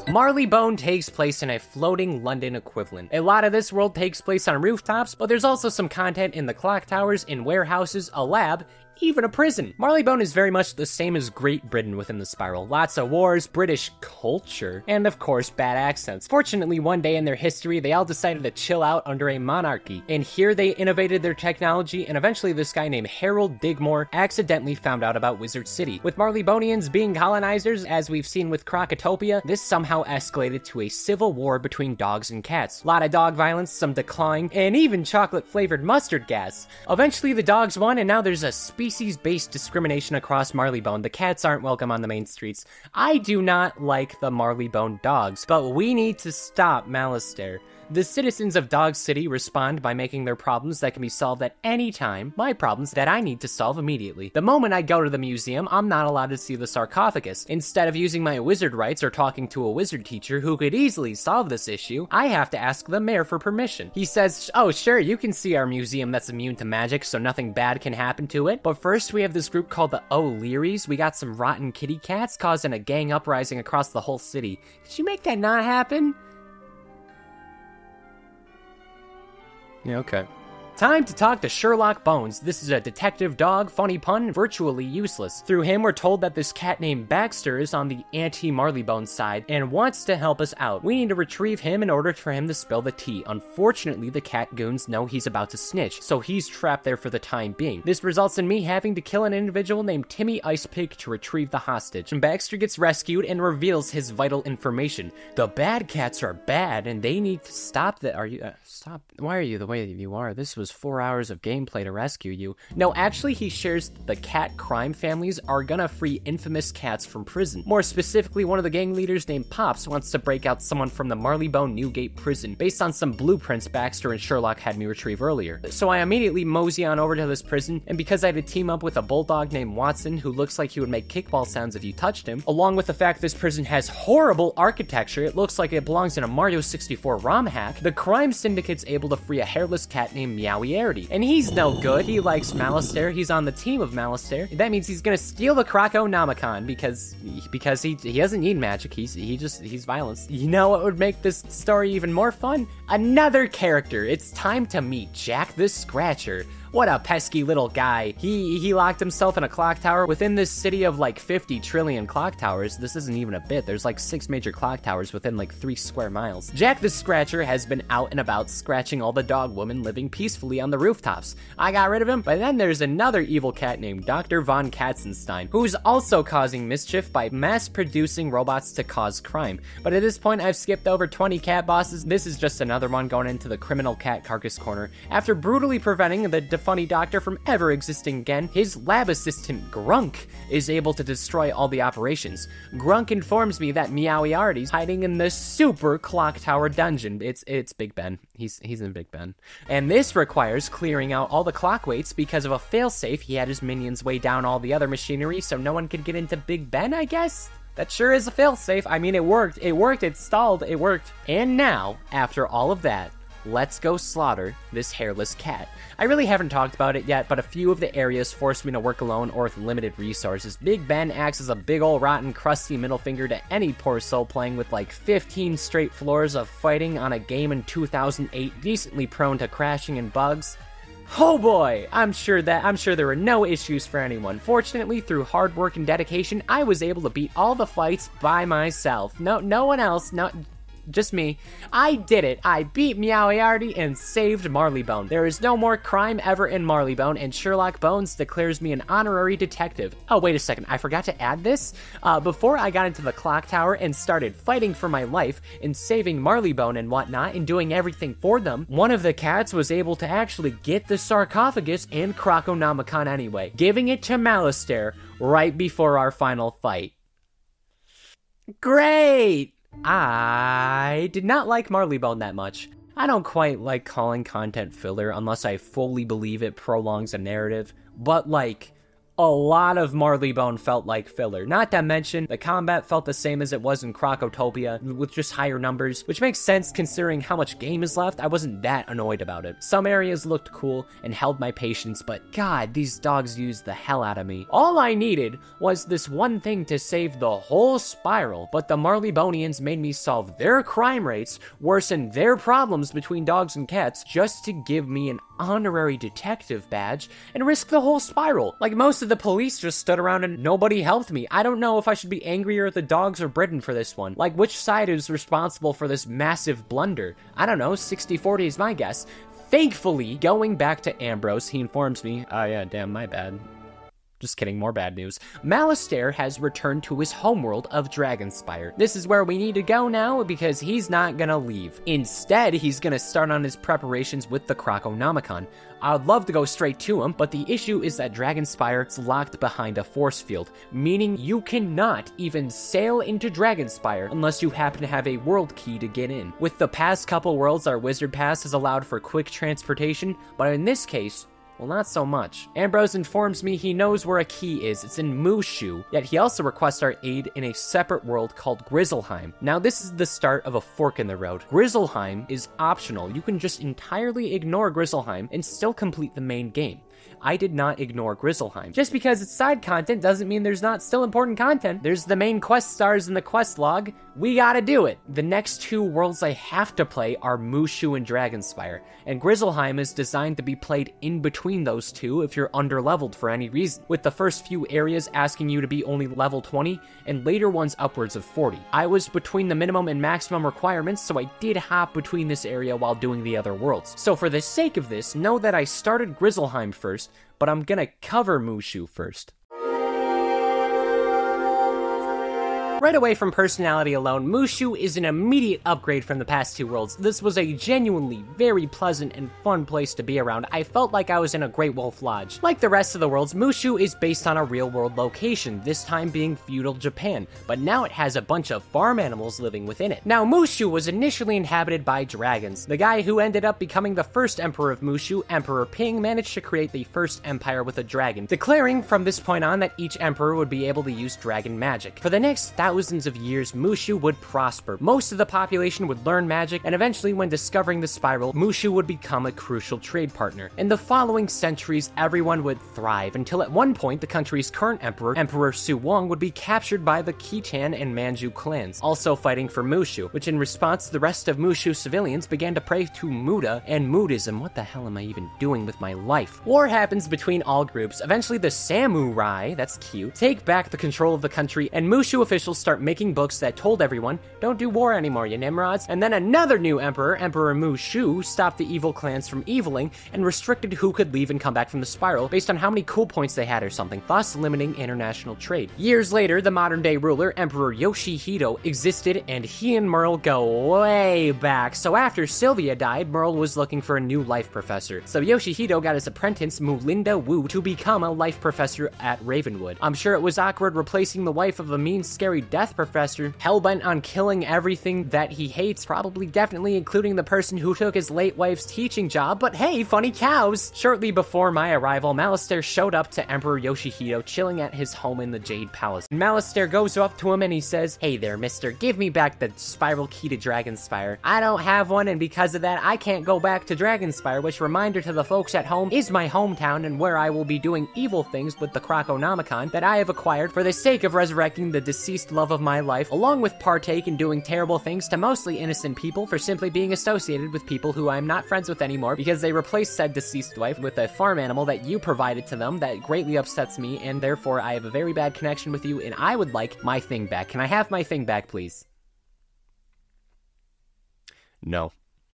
Marleybone takes place in a floating London equivalent. A lot of this world takes place on rooftops, but there's also some content in the clock towers, in warehouses, a lab, even a prison. Marleybone is very much the same as Great Britain within the spiral. Lots of wars, British culture, and of course bad accents. Fortunately, one day in their history, they all decided to chill out under a monarchy, and here they innovated their technology, and eventually this guy named Harold Digmore accidentally found out about Wizard City. With Marleybonians being colonizers, as we've seen with Crocotopia, this somehow escalated to a civil war between dogs and cats. A lot of dog violence, some declawing, and even chocolate-flavored mustard gas. Eventually the dogs won, and now there's a species-based discrimination across Marleybone. The cats aren't welcome on the main streets. I do not like the Marleybone dogs, but we need to stop Malistaire. The citizens of Dog City respond by making their problems that can be solved at any time, my problems that I need to solve immediately. The moment I go to the museum, I'm not allowed to see the sarcophagus. Instead of using my wizard rights or talking to a wizard teacher who could easily solve this issue, I have to ask the mayor for permission. He says, oh sure, you can see our museum that's immune to magic, so nothing bad can happen to it. But first we have this group called the O'Learys. We got some rotten kitty cats causing a gang uprising across the whole city. Did you make that not happen? Yeah, okay. Time to talk to Sherlock Bones. This is a detective dog, funny pun, virtually useless. Through him, we're told that this cat named Baxter is on the anti-Marleybone side and wants to help us out. We need to retrieve him in order for him to spill the tea. Unfortunately, the cat goons know he's about to snitch, so he's trapped there for the time being. This results in me having to kill an individual named Timmy Icepig to retrieve the hostage. And Baxter gets rescued and reveals his vital information. The bad cats are bad, and they need to stop the- Are you- Stop. Why are you the way that you are? This was 4 hours of gameplay to rescue you. No, actually, he shares the cat crime families are gonna free infamous cats from prison. More specifically, one of the gang leaders named Pops wants to break out someone from the Marleybone Newgate prison, based on some blueprints Baxter and Sherlock had me retrieve earlier. So I immediately mosey on over to this prison, and because I had to team up with a bulldog named Watson, who looks like he would make kickball sounds if you touched him, along with the fact this prison has horrible architecture, it looks like it belongs in a Mario 64 ROM hack, the crime syndicate's able to free a hairless cat named Meowiarity. And he's no good. He likes Malistaire. He's on the team of Malistaire. That means he's gonna steal the Croconomicon because he doesn't need magic. He's violence. You know what would make this story even more fun? Another character. It's time to meet Jack the Scratcher. What a pesky little guy. He locked himself in a clock tower within this city of like 50 trillion clock towers. This isn't even a bit. There's like 6 major clock towers within like 3 square miles. Jack the Scratcher has been out and about scratching all the dog women living peacefully on the rooftops. I got rid of him, but then there's another evil cat named Dr. Von Katzenstein, who's also causing mischief by mass producing robots to cause crime. But at this point, I've skipped over 20 cat bosses. This is just another one going into the criminal cat carcass corner. After brutally preventing the funny doctor from ever existing again, his lab assistant Grunk is able to destroy all the operations. Grunk informs me that Meowiarity's hiding in the super clock tower dungeon. It's Big Ben. He's in Big Ben. And this requires clearing out all the clock weights because of a failsafe. He had his minions weigh down all the other machinery so no one could get into Big Ben, I guess? That sure is a failsafe. I mean, it worked, it stalled, it worked. And now, after all of that, let's go slaughter this hairless cat. I really haven't talked about it yet, but a few of the areas forced me to work alone or with limited resources. Big Ben acts as a big ol' rotten crusty middle finger to any poor soul playing with like 15 straight floors of fighting on a game in 2008, decently prone to crashing and bugs. Oh boy, I'm sure there were no issues for anyone. Fortunately, through hard work and dedication, I was able to beat all the fights by myself. No one else, just me. I did it. I beat Meowiarity and saved Marleybone. There is no more crime ever in Marleybone, and Sherlock Bones declares me an honorary detective. Oh, wait a second. I forgot to add this. Before I got into the clock tower and started fighting for my life and saving Marleybone and whatnot and doing everything for them, one of the cats was able to actually get the sarcophagus and Croconomicon anyway, giving it to Malistaire right before our final fight. Great! I did not like Marleybone that much. I don't quite like calling content filler unless I fully believe it prolongs a narrative, but like, a lot of Marleybone felt like filler. Not to mention, the combat felt the same as it was in Crocotopia, with just higher numbers, which makes sense considering how much game is left. I wasn't that annoyed about it. Some areas looked cool and held my patience, but god, these dogs used the hell out of me. All I needed was this one thing to save the whole spiral, but the Marleybonians made me solve their crime rates, worsen their problems between dogs and cats, just to give me an honorary detective badge and risk the whole spiral. Like, most of the police just stood around and nobody helped me. I don't know if I should be angrier at the dogs or Britain for this one. Like, which side is responsible for this massive blunder? I don't know, 60-40 is my guess. Thankfully, going back to Ambrose, he informs me, oh yeah, damn, my bad. Just kidding, more bad news. Malistaire has returned to his homeworld of Dragonspire. This is where we need to go now because he's not gonna leave. Instead, he's gonna start on his preparations with the Croconomicon. I'd love to go straight to him, but the issue is that Dragonspire is locked behind a force field, meaning you cannot even sail into Dragonspire unless you happen to have a world key to get in. With the past couple worlds, our Wizard Pass has allowed for quick transportation, but in this case, well, not so much. Ambrose informs me he knows where a key is. It's in Mushu, yet he also requests our aid in a separate world called Grizzleheim. Now, this is the start of a fork in the road. Grizzleheim is optional. You can just entirely ignore Grizzleheim and still complete the main game. I did not ignore Grizzleheim. Just because it's side content doesn't mean there's not still important content. There's the main quest stars in the quest log. We gotta do it. The next two worlds I have to play are Mushu and Dragonspire, and Grizzleheim is designed to be played in between those two if you're underleveled for any reason, with the first few areas asking you to be only level 20, and later ones upwards of 40. I was between the minimum and maximum requirements, so I did hop between this area while doing the other worlds. So for the sake of this, know that I started Grizzleheim first, but I'm gonna cover Mushu first. Right away from personality alone, Mushu is an immediate upgrade from the past two worlds. This was a genuinely very pleasant and fun place to be around. I felt like I was in a Great Wolf Lodge. Like the rest of the worlds, Mushu is based on a real-world location, this time being feudal Japan, but now it has a bunch of farm animals living within it. Now, Mushu was initially inhabited by dragons. The guy who ended up becoming the first emperor of Mushu, Emperor Ping, managed to create the first empire with a dragon, declaring from this point on that each emperor would be able to use dragon magic. For the next thousands of years, Mushu would prosper. Most of the population would learn magic, and eventually when discovering the spiral, Mushu would become a crucial trade partner. In the following centuries, everyone would thrive, until at one point, the country's current emperor, Emperor Su Wong, would be captured by the Khitan and Manju clans, also fighting for Mushu, which in response, the rest of Mushu civilians began to pray to Muda and Moodism. What the hell am I even doing with my life? War happens between all groups. Eventually, the samurai, that's cute, take back the control of the country, and Mushu officials start making books that told everyone, don't do war anymore, you Nimrods. And then another new emperor, Emperor Mushu, stopped the evil clans from eviling and restricted who could leave and come back from the spiral based on how many cool points they had or something, thus limiting international trade. Years later, the modern-day ruler, Emperor Yoshihito, existed, and he and Merle go way back. So after Sylvia died, Merle was looking for a new life professor. So Yoshihito got his apprentice, Mulinda Wu, to become a life professor at Ravenwood. I'm sure it was awkward replacing the wife of a mean, scary death professor, hellbent on killing everything that he hates, probably definitely including the person who took his late wife's teaching job, but hey, funny cows! Shortly before my arrival, Malistaire showed up to Emperor Yoshihito chilling at his home in the Jade Palace. And Malistaire goes up to him and he says, hey there, mister, give me back the spiral key to Dragonspire. I don't have one, and because of that, I can't go back to Dragonspire, which, reminder to the folks at home, is my hometown and where I will be doing evil things with the Croconomicon that I have acquired for the sake of resurrecting the deceased love of my life, along with partake in doing terrible things to mostly innocent people for simply being associated with people who I'm not friends with anymore because they replaced said deceased wife with a farm animal that you provided to them that greatly upsets me, and therefore I have a very bad connection with you and I would like my thing back. Can I have my thing back, please? No.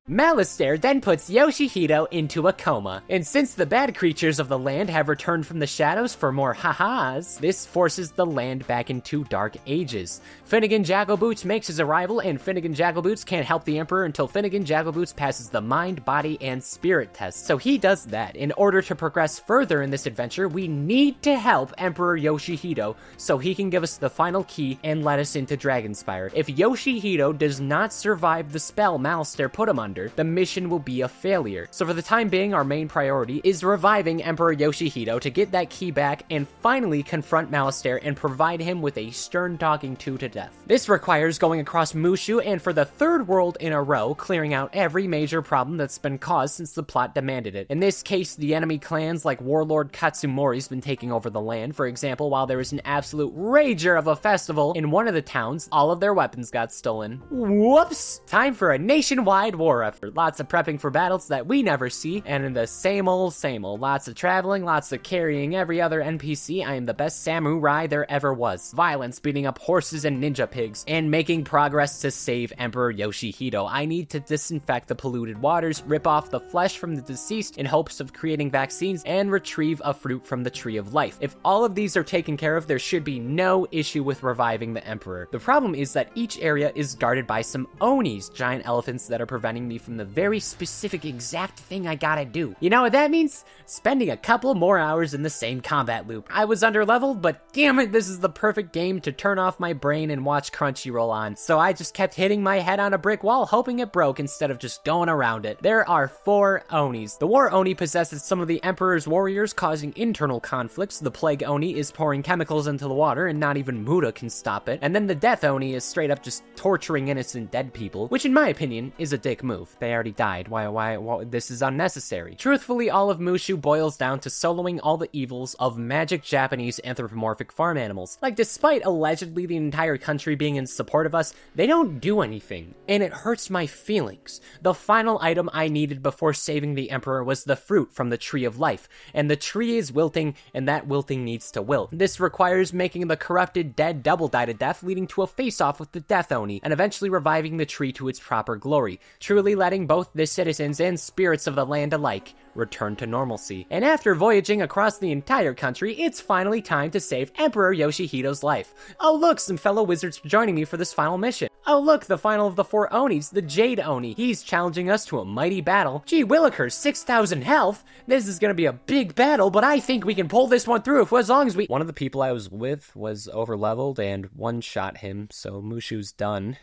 Malastare then puts Yoshihito into a coma, and since the bad creatures of the land have returned from the shadows for more ha-has, this forces the land back into Dark Ages. Finnegan Jaggleboots makes his arrival, and Finnegan Jaggleboots can't help the Emperor until Finnegan Jaggleboots passes the mind, body, and spirit test. So he does that. In order to progress further in this adventure, we need to help Emperor Yoshihito so he can give us the final key and let us into Dragonspire. If Yoshihito does not survive the spell Malastare put him under, the mission will be a failure. So for the time being, our main priority is reviving Emperor Yoshihito to get that key back and finally confront Malastare and provide him with a stern talking to death. This requires going across Mushu and for the third world in a row, clearing out every major problem that's been caused since the plot demanded it. In this case, the enemy clans like Warlord Katsumori's been taking over the land. For example, while there was an absolute rager of a festival in one of the towns, all of their weapons got stolen. Whoops! Time for a nationwide war effort. Lots of prepping for battles that we never see, and in the same old. Lots of traveling, lots of carrying every other NPC. I am the best samurai there ever was. Violence, beating up horses and ninja pigs, and making progress to save Emperor Yoshihito. I need to disinfect the polluted waters, rip off the flesh from the deceased in hopes of creating vaccines, and retrieve a fruit from the Tree of Life. If all of these are taken care of, there should be no issue with reviving the Emperor. The problem is that each area is guarded by some Onis, giant elephants that are preventing me from the very specific exact thing I gotta do. You know what that means? Spending a couple more hours in the same combat loop. I was underleveled, but damn it, this is the perfect game to turn off my brain and watch Crunchyroll on. So I just kept hitting my head on a brick wall, hoping it broke instead of just going around it. There are 4 Onis. The War Oni possesses some of the Emperor's warriors, causing internal conflicts. The Plague Oni is pouring chemicals into the water, and not even Muda can stop it. And then the Death Oni is straight up just torturing innocent dead people, which in my opinion is a dick move. They already died. Why, this is unnecessary. Truthfully, all of Mushu boils down to soloing all the evils of magic Japanese anthropomorphic farm animals. Like, despite allegedly the entire country being in support of us, they don't do anything, and it hurts my feelings. The final item I needed before saving the Emperor was the fruit from the Tree of Life, and the tree is wilting, and that wilting needs to wilt. This requires making the corrupted dead double die to death, leading to a face-off with the Death Oni, and eventually reviving the tree to its proper glory, truly letting both the citizens and spirits of the land alike return to normalcy. And after voyaging across the entire country, it's finally time to save Emperor Yoshihito's life. Oh look, some fellow wizards are joining me for this final mission. Oh look, the final of the 4 Onis, the Jade Oni. He's challenging us to a mighty battle. Gee willikers, 6,000 health? This is gonna be a big battle, but I think we can pull this one through as long as we— One of the people I was with was overleveled and one-shot him, so Mushu's done.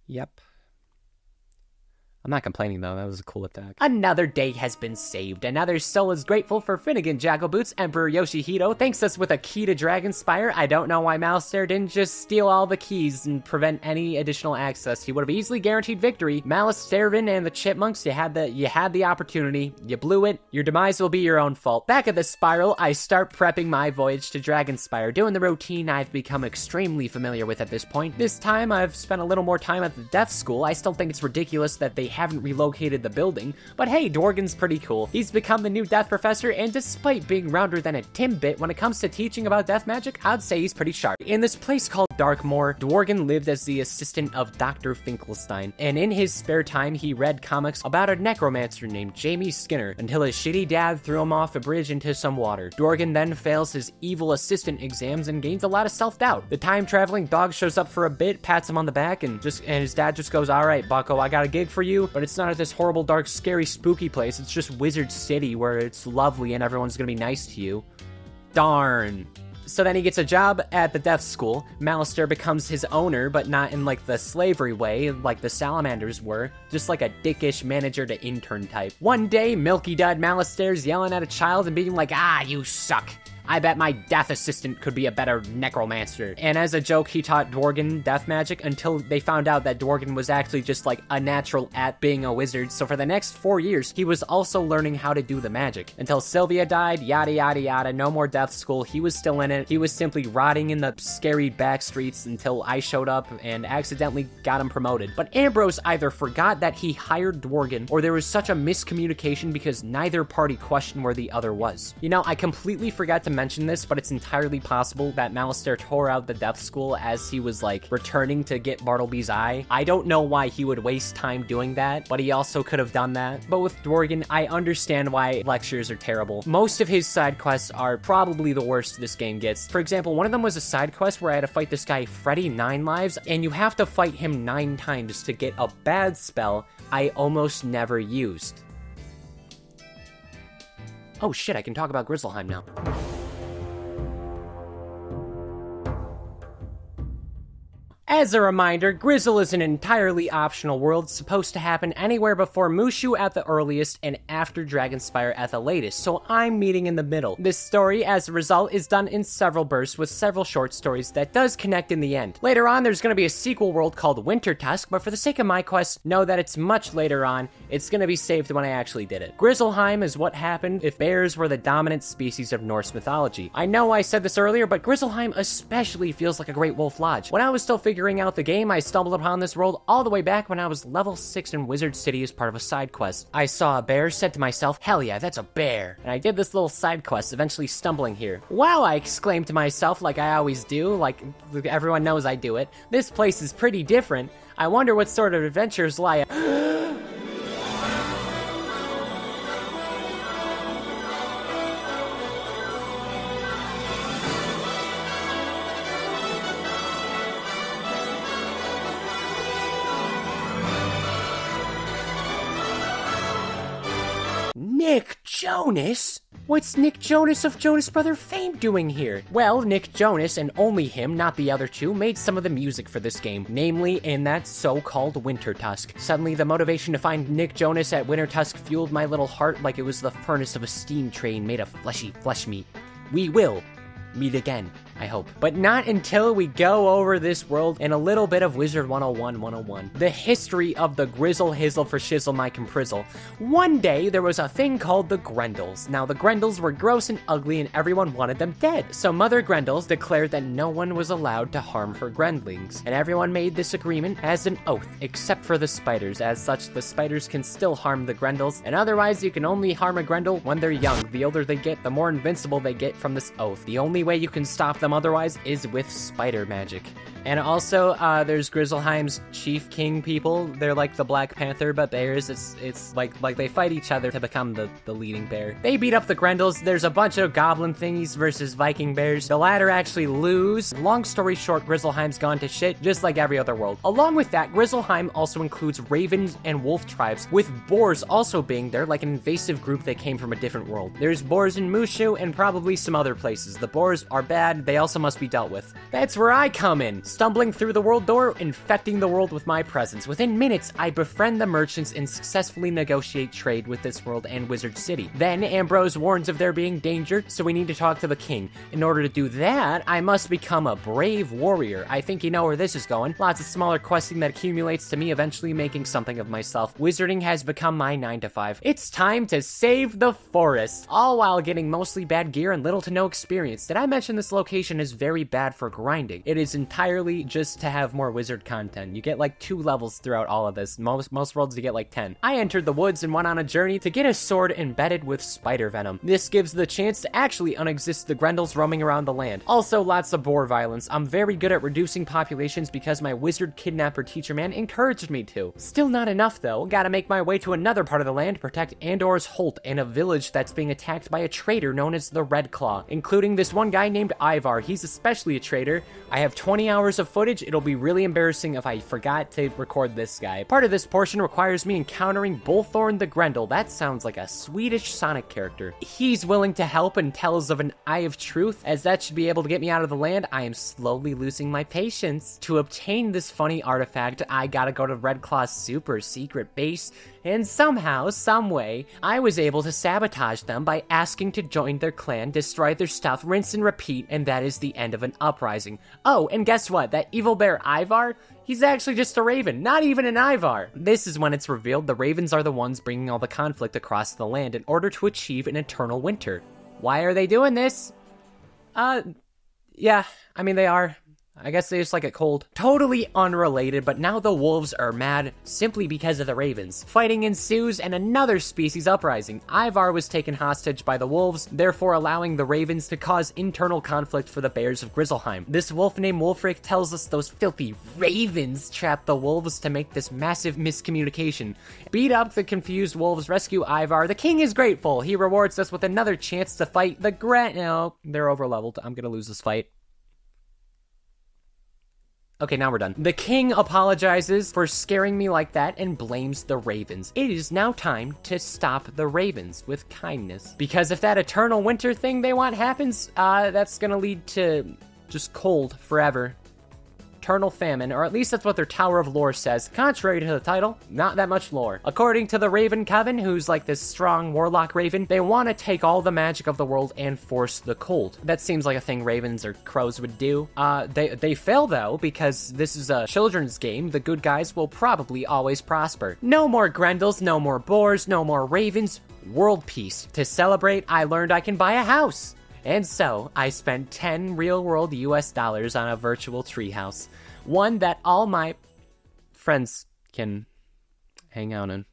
Yep. I'm not complaining though, that was a cool attack. Another day has been saved. Another soul is grateful for Finnegan Jaggleboots. Emperor Yoshihito thanks us with a key to Dragonspire. I don't know why Malastare didn't just steal all the keys and prevent any additional access. He would have easily guaranteed victory. Malastarevan and the Chipmunks, you had the opportunity. You blew it. Your demise will be your own fault. Back at the Spiral, I start prepping my voyage to Dragonspire, doing the routine I've become extremely familiar with at this point. This time, I've spent a little more time at the Death School. I still think it's ridiculous that they haven't relocated the building, but hey, Dworgen's pretty cool. He's become the new Death Professor, and despite being rounder than a Timbit when it comes to teaching about death magic, I'd say he's pretty sharp. In this place called Darkmoor, Dworgen lived as the assistant of Dr. Finkelstein, and in his spare time, he read comics about a necromancer named Jamie Skinner until his shitty dad threw him off a bridge into some water. Dworgen then fails his evil assistant exams and gains a lot of self-doubt. The time-traveling dog shows up for a bit, pats him on the back, and his dad just goes, "All right, bucko, I got a gig for you, but it's not at this horrible, dark, scary, spooky place. It's just Wizard City where it's lovely and everyone's gonna be nice to you." Darn. So then he gets a job at the Death School. Malastare becomes his owner, but not in like the slavery way like the Salamanders were, just like a dickish manager to intern type. One day, Milky Dud Malastare's yelling at a child and being like, "Ah, you suck. I bet my death assistant could be a better necromancer." And as a joke, he taught Dworgen death magic until they found out that Dworgen was actually just like a natural at being a wizard. So for the next 4 years, he was also learning how to do the magic. Until Sylvia died, yada yada yada, no more Death School. He was still in it. He was simply rotting in the scary back streets until I showed up and accidentally got him promoted. But Ambrose either forgot that he hired Dworgen, or there was such a miscommunication because neither party questioned where the other was. You know, I completely forgot to mention this, but it's entirely possible that Malistaire tore out the Death Scroll as he was, like, returning to get Bartleby's eye. I don't know why he would waste time doing that, but he also could have done that. But with Dworgen, I understand why lectures are terrible. Most of his side quests are probably the worst this game gets. For example, one of them was a side quest where I had to fight this guy Freddy 9 lives, and you have to fight him 9 times to get a bad spell I almost never used. Oh shit, I can talk about Grizzleheim now. As a reminder, Grizzle is an entirely optional world supposed to happen anywhere before Mushu at the earliest and after Dragonspire at the latest, so I'm meeting in the middle. This story, as a result, is done in several bursts with several short stories that does connect in the end. Later on, there's going to be a sequel world called Wintertusk, but for the sake of my quest, know that it's much later on. It's going to be saved when I actually did it. Grizzleheim is what happened if bears were the dominant species of Norse mythology. I know I said this earlier, but Grizzleheim especially feels like a Great Wolf Lodge. When I was still figuring out the game, I stumbled upon this world all the way back when I was level 6 in Wizard City as part of a side quest. I saw a bear, said to myself, hell yeah, that's a bear. And I did this little side quest, eventually stumbling here. Wow, I exclaimed to myself like I always do, like everyone knows I do it. This place is pretty different. I wonder what sort of adventures lie Nick Jonas? What's Nick Jonas of Jonas Brother fame doing here? Well, Nick Jonas, and only him, not the other two, made some of the music for this game, namely in that so-called Wintertusk. Suddenly, the motivation to find Nick Jonas at Wintertusk fueled my little heart like it was the furnace of a steam train made of fleshy flesh meat. We will meet again, I hope. But not until we go over this world and a little bit of Wizard 101. The history of the Grizzle Hizzle for Shizzle my Comprizzle. One day, there was a thing called the Grendels. Now, the Grendels were gross and ugly and everyone wanted them dead. So Mother Grendels declared that no one was allowed to harm her Grendlings. And everyone made this agreement as an oath, except for the spiders. As such, the spiders can still harm the Grendels, and otherwise you can only harm a Grendel when they're young. The older they get, the more invincible they get from this oath. The only way you can stop them otherwise is with spider magic. And also, there's Grizzleheim's chief king people. They're like the Black Panther, but bears. It's like they fight each other to become the leading bear. They beat up the Grendels. There's a bunch of goblin thingies versus Viking bears. The latter actually lose. Long story short, Grizzleheim's gone to shit, just like every other world. Along with that, Grizzleheim also includes ravens and wolf tribes, with boars also being there, like an invasive group that came from a different world. There's boars in Mushu and probably some other places. The boars are bad. They also must be dealt with. That's where I come in. Stumbling through the world door, infecting the world with my presence. Within minutes, I befriend the merchants and successfully negotiate trade with this world and Wizard City. Then, Ambrose warns of there being danger, so we need to talk to the king. In order to do that, I must become a brave warrior. I think you know where this is going. Lots of smaller questing that accumulates to me eventually making something of myself. Wizarding has become my 9 to 5. It's time to save the forest, all while getting mostly bad gear and little to no experience. Did I mention this location is very bad for grinding? It is entirely just to have more wizard content. You get like 2 levels throughout all of this. Most worlds you get like 10. I entered the woods and went on a journey to get a sword embedded with spider venom. This gives the chance to actually unexist the Grendels roaming around the land. Also, lots of boar violence. I'm very good at reducing populations because my wizard kidnapper teacher man encouraged me to. Still not enough though. Gotta make my way to another part of the land to protect Andor's Holt and a village that's being attacked by a traitor known as the Red Claw, including this one guy named Ivar. He's especially a traitor. I have 20 hours of footage. It'll be really embarrassing if I forgot to record this guy. Part of this portion requires me encountering Bullthorn the Grendel. That sounds like a Swedish Sonic character. He's willing to help and tells of an Eye of Truth, as that should be able to get me out of the land. I am slowly losing my patience. To obtain this funny artifact, I gotta go to Red Claw's super secret base, and somehow, someway, I was able to sabotage them by asking to join their clan, destroy their stuff, rinse and repeat, and that is the end of an uprising. Oh, and guess what? That evil bear Ivar? He's actually just a raven, not even an Ivar. This is when it's revealed the ravens are the ones bringing all the conflict across the land in order to achieve an eternal winter. Why are they doing this? Yeah, I mean, they are. I guess they just like it cold. Totally unrelated, but now the wolves are mad simply because of the ravens. Fighting ensues and another species uprising. Ivar was taken hostage by the wolves, therefore allowing the ravens to cause internal conflict for the bears of Grizzleheim. This wolf named Wulfric tells us those filthy ravens trapped the wolves to make this massive miscommunication. Beat up the confused wolves, rescue Ivar. The king is grateful. He rewards us with another chance to fight the No, they're overleveled. I'm gonna lose this fight. Okay, now we're done. The king apologizes for scaring me like that and blames the ravens. It is now time to stop the ravens with kindness. Because if that eternal winter thing they want happens, that's gonna lead to just cold forever. Eternal famine, or at least that's what their Tower of Lore says. Contrary to the title, not that much lore. According to the Raven Coven, who's like this strong warlock raven, they want to take all the magic of the world and force the cold. That seems like a thing ravens or crows would do. They fail though, because this is a children's game. The good guys will probably always prosper. No more Grendels, no more boars, no more ravens. World peace. To celebrate, I learned I can buy a house. And so, I spent 10 real-world US dollars on a virtual treehouse. One that all my friends can hang out in.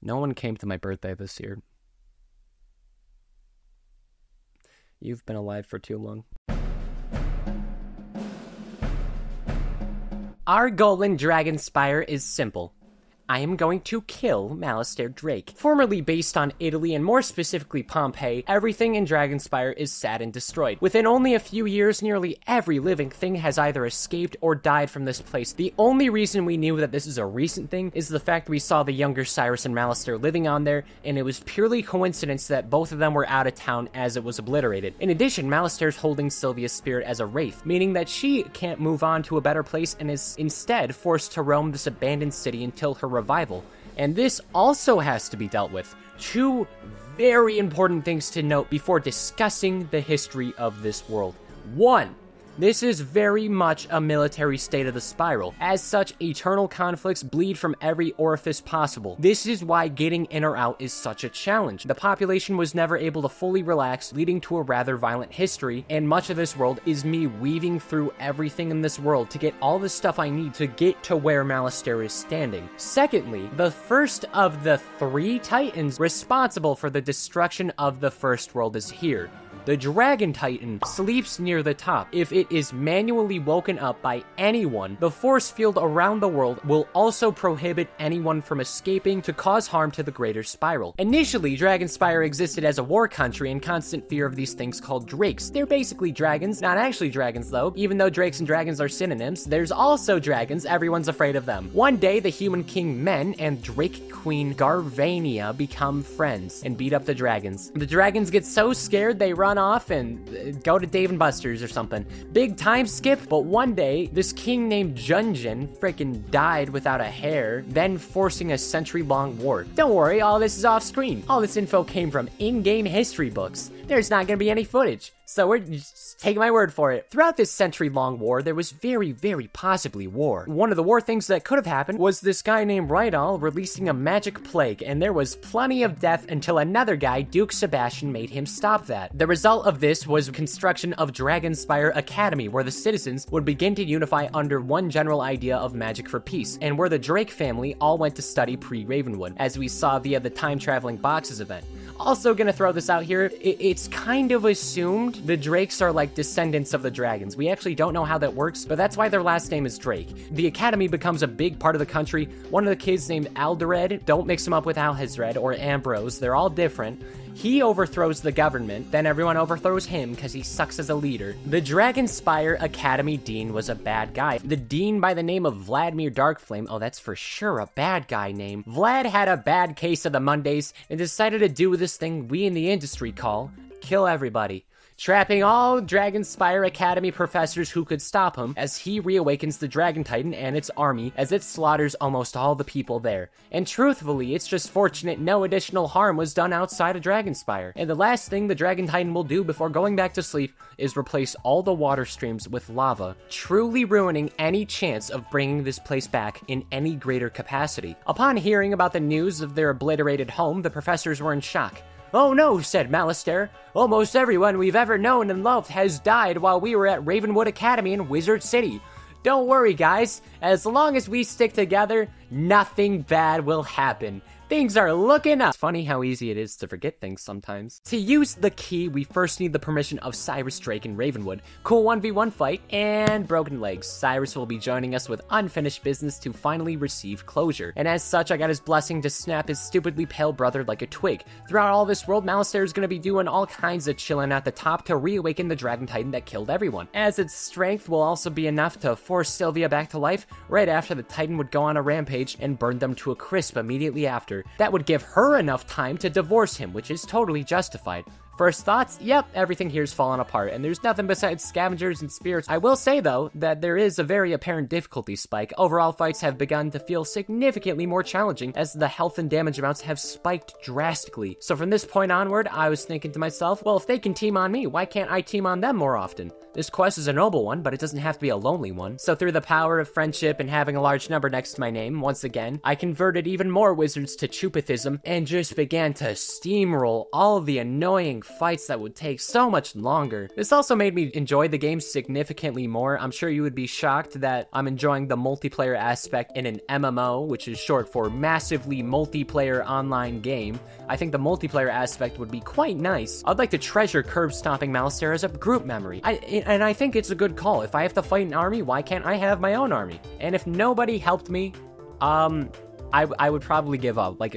No one came to my birthday this year. You've been alive for too long. Our goal in Dragonspire is simple. I am going to kill Malistaire Drake. Formerly based on Italy and more specifically Pompeii, everything in Dragonspire is sad and destroyed. Within only a few years, nearly every living thing has either escaped or died from this place. The only reason we knew that this is a recent thing is the fact we saw the younger Cyrus and Malistaire living on there, and it was purely coincidence that both of them were out of town as it was obliterated. In addition, Malistaire's holding Sylvia's spirit as a wraith, meaning that she can't move on to a better place and is instead forced to roam this abandoned city until her revival. And this also has to be dealt with. Two very important things to note before discussing the history of this world. One, this is very much a military state of the spiral. As such, eternal conflicts bleed from every orifice possible. This is why getting in or out is such a challenge. The population was never able to fully relax, leading to a rather violent history, and much of this world is me weaving through everything in this world to get all the stuff I need to get to where Malistaire is standing. Secondly, the first of the 3 titans responsible for the destruction of the first world is here. The Dragon Titan sleeps near the top. If it is manually woken up by anyone, the force field around the world will also prohibit anyone from escaping to cause harm to the greater spiral. Initially, Dragonspire existed as a war country in constant fear of these things called drakes. They're basically dragons, not actually dragons though. Even though drakes and dragons are synonyms, there's also dragons, everyone's afraid of them. One day, the human king Men and Drake Queen Garvania become friends and beat up the dragons. The dragons get so scared they run off and go to Dave & Buster's or something. Big time skip, but one day, this king named Junjin frickin' died without a hair, then forcing a century-long war. Don't worry, all this is off screen. All this info came from in-game history books. There's not gonna be any footage. So we're just taking my word for it. Throughout this century-long war, there was very, very possibly war. One of the war things that could have happened was this guy named Rydal releasing a magic plague, and there was plenty of death until another guy, Duke Sebastian, made him stop that. The result of this was construction of Dragonspire Academy, where the citizens would begin to unify under one general idea of magic for peace, and where the Drake family all went to study pre-Ravenwood, as we saw via the time-traveling boxes event. Also gonna throw this out here, it's kind of assumed the Drakes are like descendants of the dragons. We actually don't know how that works, but that's why their last name is Drake. The academy becomes a big part of the country. One of the kids named Aldered, don't mix him up with Alhazred or Ambrose, they're all different. He overthrows the government, then everyone overthrows him because he sucks as a leader. The Dragonspire Academy Dean was a bad guy. The Dean by the name of Vladimir Darkflame, oh that's for sure a bad guy name. Vlad had a bad case of the Mondays and decided to do this thing we in the industry call kill everybody, trapping all Dragonspire Academy professors who could stop him as he reawakens the Dragon Titan and its army as it slaughters almost all the people there. And truthfully, it's just fortunate no additional harm was done outside of Dragonspire. And the last thing the Dragon Titan will do before going back to sleep is replace all the water streams with lava, truly ruining any chance of bringing this place back in any greater capacity. Upon hearing about the news of their obliterated home, the professors were in shock. "Oh no," said Malistaire. "Almost everyone we've ever known and loved has died while we were at Ravenwood Academy in Wizard City. Don't worry, guys. As long as we stick together, nothing bad will happen. Things are looking up." It's funny how easy it is to forget things sometimes. To use the key, we first need the permission of Cyrus Drake and Ravenwood. Cool 1v1 fight, and Broken Legs. Cyrus will be joining us with unfinished business to finally receive closure. And as such, I got his blessing to snap his stupidly pale brother like a twig. Throughout all this world, Malistaire is going to be doing all kinds of chilling at the top to reawaken the Dragon Titan that killed everyone. As its strength will also be enough to force Sylvia back to life right after the Titan would go on a rampage and burn them to a crisp immediately after. That would give her enough time to divorce him, which is totally justified. First thoughts? Yep, everything here's fallen apart, and there's nothing besides scavengers and spirits. I will say, though, that there is a very apparent difficulty spike. Overall fights have begun to feel significantly more challenging as the health and damage amounts have spiked drastically. So from this point onward, I was thinking to myself, well, if they can team on me, why can't I team on them more often? This quest is a noble one, but it doesn't have to be a lonely one. So through the power of friendship and having a large number next to my name, once again, I converted even more wizards to Chupathism and just began to steamroll all of the annoying fights that would take so much longer. This also made me enjoy the game significantly more. I'm sure you would be shocked that I'm enjoying the multiplayer aspect in an MMO, which is short for Massively Multiplayer Online Game. I think the multiplayer aspect would be quite nice. I'd like to treasure Curb Stomping Malistaire as a group memory. And I think it's a good call. If I have to fight an army, why can't I have my own army? And if nobody helped me, I would probably give up. Like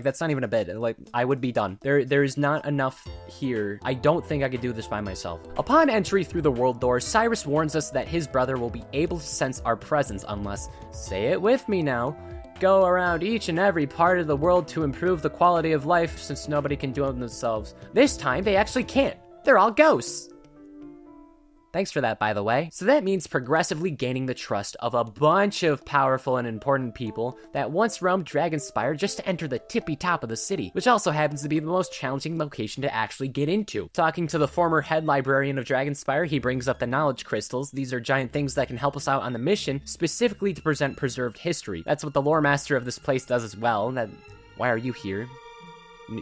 that's not even a bit. Like, I would be done. There is not enough here. I don't think I could do this by myself. Upon entry through the world door, Cyrus warns us that his brother will be able to sense our presence unless, say it with me now, go around each and every part of the world to improve the quality of life since nobody can do it themselves. This time, they actually can't. They're all ghosts. Thanks for that, by the way. So that means progressively gaining the trust of a bunch of powerful and important people that once roamed Dragonspire just to enter the tippy top of the city, which also happens to be the most challenging location to actually get into. Talking to the former head librarian of Dragonspire, he brings up the knowledge crystals. These are giant things that can help us out on the mission, specifically to present preserved history. That's what the lore master of this place does as well. Why are you here?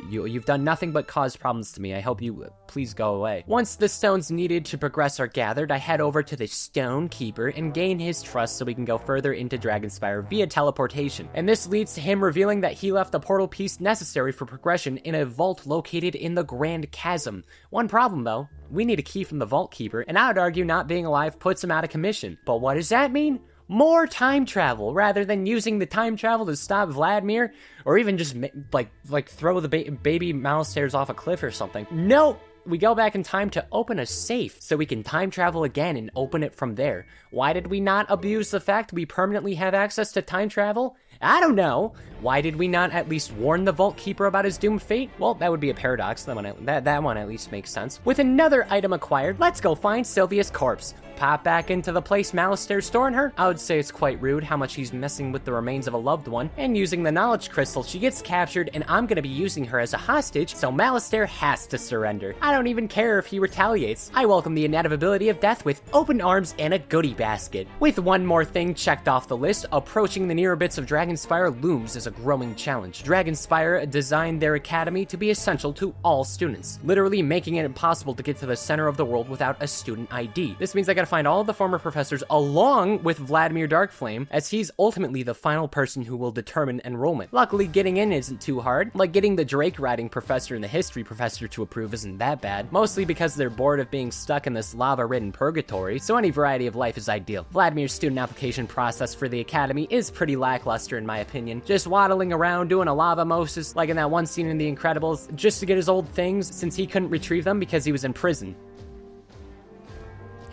You've done nothing but cause problems to me. I hope you please go away. Once the stones needed to progress are gathered, I head over to the Stone Keeper and gain his trust so we can go further into Dragonspire via teleportation. And this leads to him revealing that he left the portal piece necessary for progression in a vault located in the Grand Chasm. One problem though, we need a key from the Vault Keeper, and I would argue not being alive puts him out of commission. But what does that mean? More time travel, rather than using the time travel to stop Vladimir, or even just like throw the baby Malistairs off a cliff or something. No, we go back in time to open a safe so we can time travel again and open it from there. Why did we not abuse the fact we permanently have access to time travel? I don't know. Why did we not at least warn the Vault Keeper about his doomed fate? Well, that would be a paradox. That one at least makes sense. With another item acquired, let's go find Sylvia's corpse. Pop back into the place Malistaire's storing her. I would say it's quite rude how much he's messing with the remains of a loved one. And using the knowledge crystal, she gets captured, and I'm gonna be using her as a hostage, so Malistaire has to surrender. I don't even care if he retaliates. I welcome the inevitability of death with open arms and a goodie basket. With one more thing checked off the list, approaching the nearer bits of Dragonspire looms as a growing challenge. Dragonspire designed their academy to be essential to all students, literally making it impossible to get to the center of the world without a student ID. This means I gotta find all of the former professors along with Vladimir Darkflame, as he's ultimately the final person who will determine enrollment. Luckily, getting in isn't too hard. Like getting the Drake riding professor and the history professor to approve isn't that bad, mostly because they're bored of being stuck in this lava-ridden purgatory, so any variety of life is ideal. Vladimir's student application process for the academy is pretty lackluster in my opinion, just waddling around doing a lava Moses like in that one scene in The Incredibles, just to get his old things since he couldn't retrieve them because he was in prison.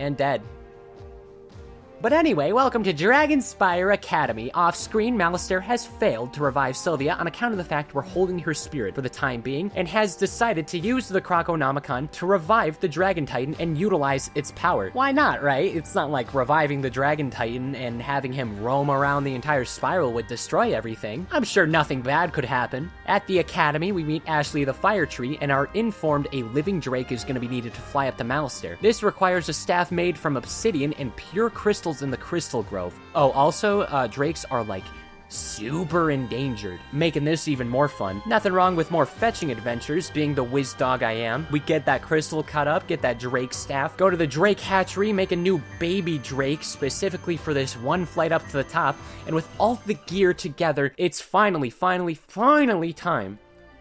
And dead. But anyway, welcome to Dragonspire Academy. Off-screen, Malistaire has failed to revive Sylvia on account of the fact we're holding her spirit for the time being, and has decided to use the Croconomicon to revive the Dragon Titan and utilize its power. Why not, right? It's not like reviving the Dragon Titan and having him roam around the entire spiral would destroy everything. I'm sure nothing bad could happen. At the Academy, we meet Ashley the Fire Tree and are informed a living drake is going to be needed to fly up to Malistaire. This requires a staff made from obsidian and pure crystal in the Crystal Grove. Oh, also, drakes are like super endangered, making this even more fun. Nothing wrong with more fetching adventures, being the whiz dog I am. We get that crystal cut up, get that Drake staff, go to the Drake hatchery, make a new baby Drake specifically for this one flight up to the top, and with all the gear together, it's finally time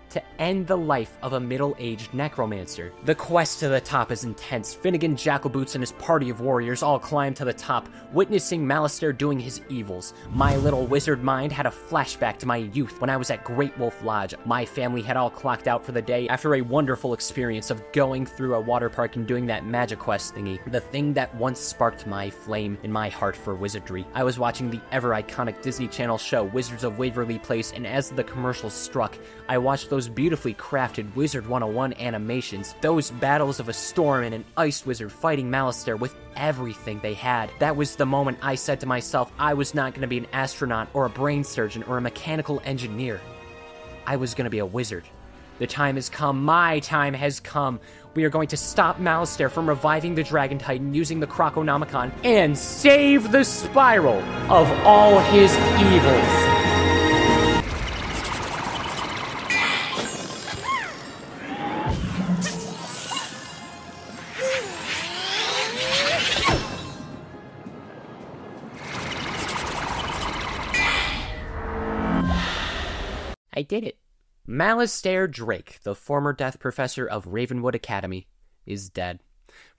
to end the life of a middle-aged necromancer. The quest to the top is intense. Finnegan Jackalboots and his party of warriors all climb to the top, witnessing Malistaire doing his evils. My little wizard mind had a flashback to my youth when I was at Great Wolf Lodge. My family had all clocked out for the day after a wonderful experience of going through a water park and doing that magic quest thingy, the thing that once sparked my flame in my heart for wizardry. I was watching the ever-iconic Disney Channel show Wizards of Waverly Place, and as the commercial struck, I watched those beautifully crafted Wizard 101 animations, those battles of a storm and an ice wizard fighting Malistaire with everything they had. That was the moment I said to myself I was not going to be an astronaut or a brain surgeon or a mechanical engineer. I was going to be a wizard. The time has come. My time has come. We are going to stop Malistaire from reviving the Dragon Titan using the Croconomicon and save the Spiral of all his evils. I did it. Malistaire Drake, the former death professor of Ravenwood Academy, is dead.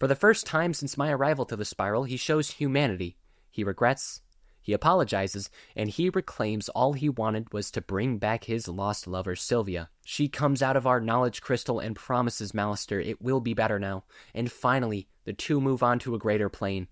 For the first time since my arrival to the Spiral, he shows humanity. He regrets, he apologizes, and he reclaims all he wanted was to bring back his lost lover, Sylvia. She comes out of our knowledge crystal and promises Malistaire it will be better now, and finally, the two move on to a greater plane.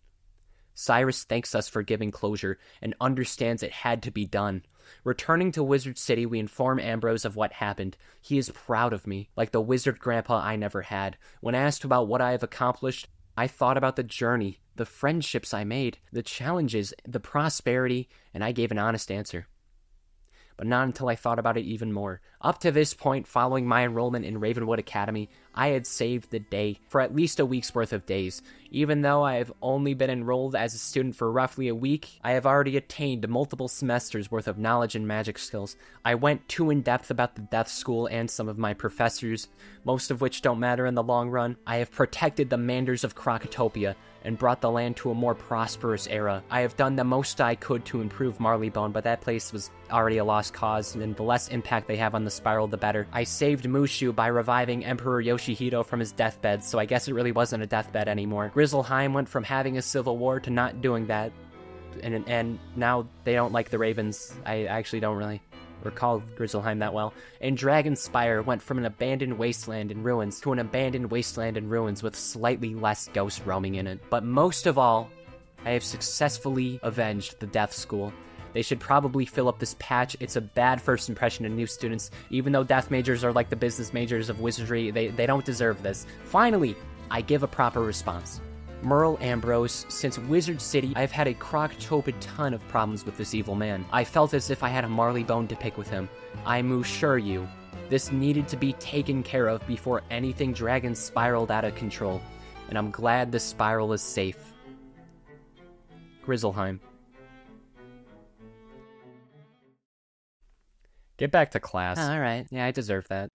Cyrus thanks us for giving closure and understands it had to be done. Returning to Wizard City, we inform Ambrose of what happened. He is proud of me, like the wizard grandpa I never had. When asked about what I have accomplished, I thought about the journey, the friendships I made, the challenges, the prosperity, and I gave an honest answer. But not until I thought about it even more. Up to this point, following my enrollment in Ravenwood Academy, I had saved the day for at least a week's worth of days. Even though I have only been enrolled as a student for roughly a week, I have already attained multiple semesters worth of knowledge and magic skills. I went too in-depth about the Death School and some of my professors, most of which don't matter in the long run. I have protected the Manders of Krokotopia and brought the land to a more prosperous era. I have done the most I could to improve Marleybone, but that place was already a lost cause, and the less impact they have on the Spiral, the better. I saved Mushu by reviving Emperor Yoshihito from his deathbed, so I guess it really wasn't a deathbed anymore. Grizzleheim went from having a civil war to not doing that, and now they don't like the Ravens. I actually don't really recall Grizzleheim that well. And Dragonspire went from an abandoned wasteland in ruins to an abandoned wasteland in ruins with slightly less ghosts roaming in it. But most of all, I have successfully avenged the Death School. They should probably fill up this patch. It's a bad first impression to new students. Even though death majors are like the business majors of wizardry, they don't deserve this. Finally, I give a proper response. Merle Ambrose, since Wizard City, I've had a Krokotopia ton of problems with this evil man. I felt as if I had a Marleybone to pick with him. I'm assure you, this needed to be taken care of before anything dragon spiraled out of control, and I'm glad the Spiral is safe. Grizzleheim. Get back to class. Alright, yeah, I deserve that.